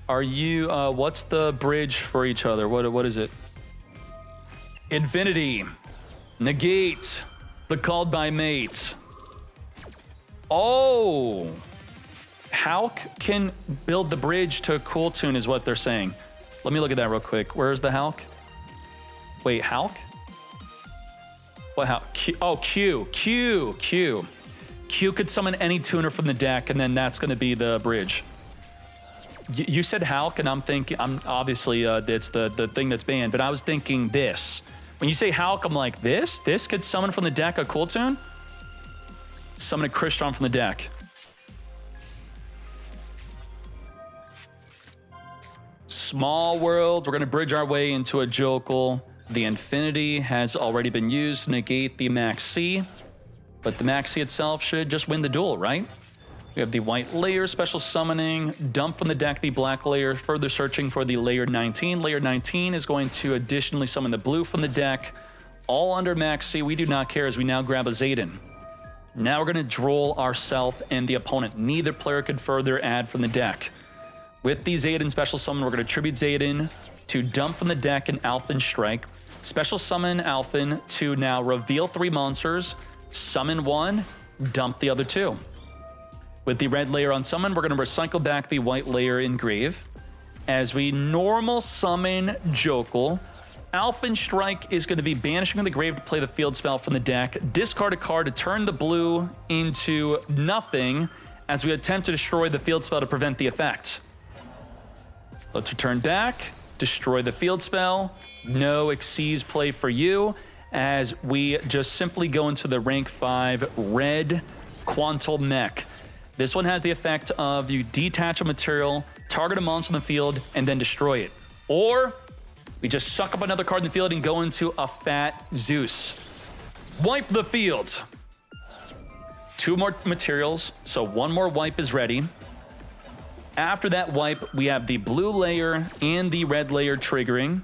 Are you, what's the bridge for each other? What is it? Infinity, negate, the called by mate. Oh! Hulk can build the bridge to Kewl Tune is what they're saying. Let me look at that real quick. Where's the Hulk? Wait, Hulk? What Hulk? Q. Q could summon any tuner from the deck, and then that's going to be the bridge. You said Hulk, and I'm thinking, obviously it's the thing that's banned, but I was thinking this. When you say Hulk, I'm like, this? This could summon from the deck a Kewl Tune? Summon a Crystron from the deck. Small world, we're going to bridge our way into a Jokel. The Infinity has already been used to negate the Max C, but the Max C itself should just win the duel, right? We have the white layer special summoning, dump from the deck the black layer, further searching for the layer 19. Layer 19 is going to additionally summon the blue from the deck, all under Max C. We do not care as we now grab a Zayden. Now we're going to droll ourselves and the opponent. Neither player could further add from the deck. With the Zayden special summon, we're going to tribute Zayden to dump from the deck an Alphen Strike. Special summon Alphen to now reveal 3 monsters, summon 1, dump the other 2. With the red layer on summon, we're going to recycle back the white layer in grave. As we normal summon Jokel, Alphen Strike is going to be banishing from the grave to play the field spell from the deck. Discard a card to turn the blue into nothing as we attempt to destroy the field spell to prevent the effect. Let's return back, destroy the field spell. No Xyz play for you, as we just simply go into the rank 5 red Quantal mech. This one has the effect of you detach a material, target a monster in the field, and then destroy it. Or we just suck up another card in the field and go into a fat Zeus. Wipe the field. 2 more materials, so 1 more wipe is ready. After that wipe, we have the blue layer and the red layer triggering.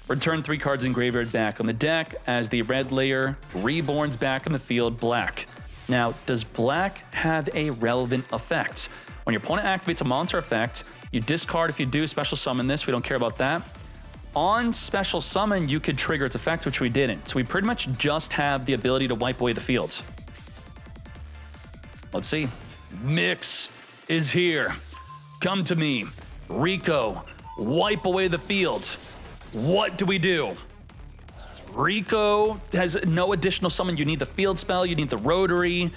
Return 3 cards in graveyard back on the deck as the red layer reborns back in the field black. Now, does black have a relevant effect? When your opponent activates a monster effect, you discard if you do special summon this. We don't care about that. On special summon, you could trigger its effect, which we didn't. So we pretty much just have the ability to wipe away the field. Let's see. Mix is here. Come to me. Rico, wipe away the field. What do we do? Rico has no additional summon. You need the field spell. You need the rotary.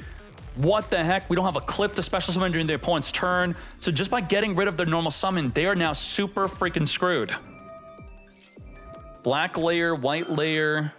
What the heck? We don't have a clip to special summon during the opponent's turn. So just by getting rid of their normal summon, they are now super freaking screwed. Black layer, white layer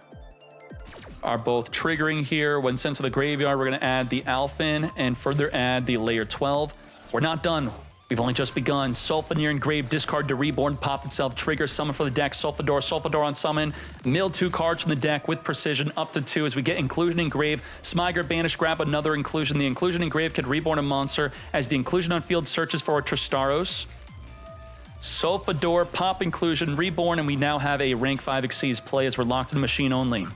are both triggering here. When sent to the graveyard, we're going to add the Alphin and further add the layer 12. We're not done. We've only just begun. Sulfur engraved, discard to reborn, pop itself, trigger, summon for the deck, Sulfador on summon, mill 2 cards from the deck with precision up to 2 as we get inclusion engraved. Smiger, banish, grab another inclusion. The inclusion engraved could reborn a monster as the inclusion on field searches for a Tristaros. Sulfador, pop inclusion, reborn, and we now have a rank 5 Xyz play as we're locked in the machine only.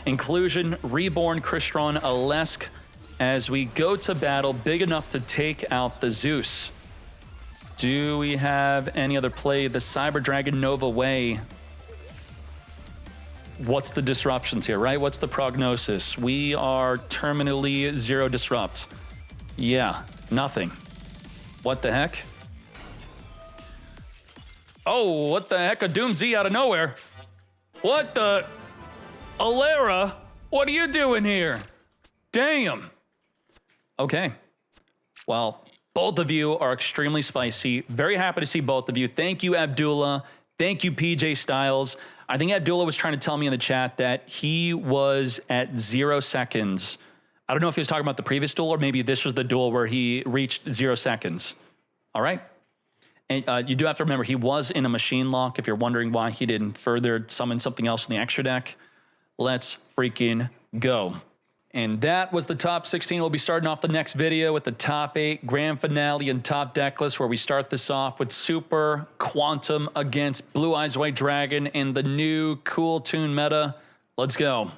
Inclusion, reborn, Crystron, Alesk as we go to battle big enough to take out the Zeus. Do we have any other play? The Cyber Dragon Nova Way. What's the disruptions here, right? What's the prognosis? We are terminally 0 disrupt. Yeah, nothing. What the heck? Oh, what the heck? A Doom Z out of nowhere. What the? Alera, what are you doing here? Damn. Okay. Well, both of you are extremely spicy. Very happy to see both of you. Thank you, Abdullah. Thank you, PJ Styles. I think Abdullah was trying to tell me in the chat that he was at 0 seconds. I don't know if he was talking about the previous duel or maybe this was the duel where he reached 0 seconds. All right. And you do have to remember, he was in a machine lock. If you're wondering why he didn't further summon something else in the extra deck, let's freaking go. And that was the top 16. We'll be starting off the next video with the top 8 grand finale and top deck list, where we start this off with Super Quantum against Blue Eyes White Dragon in the new Kewl Tune meta. Let's go.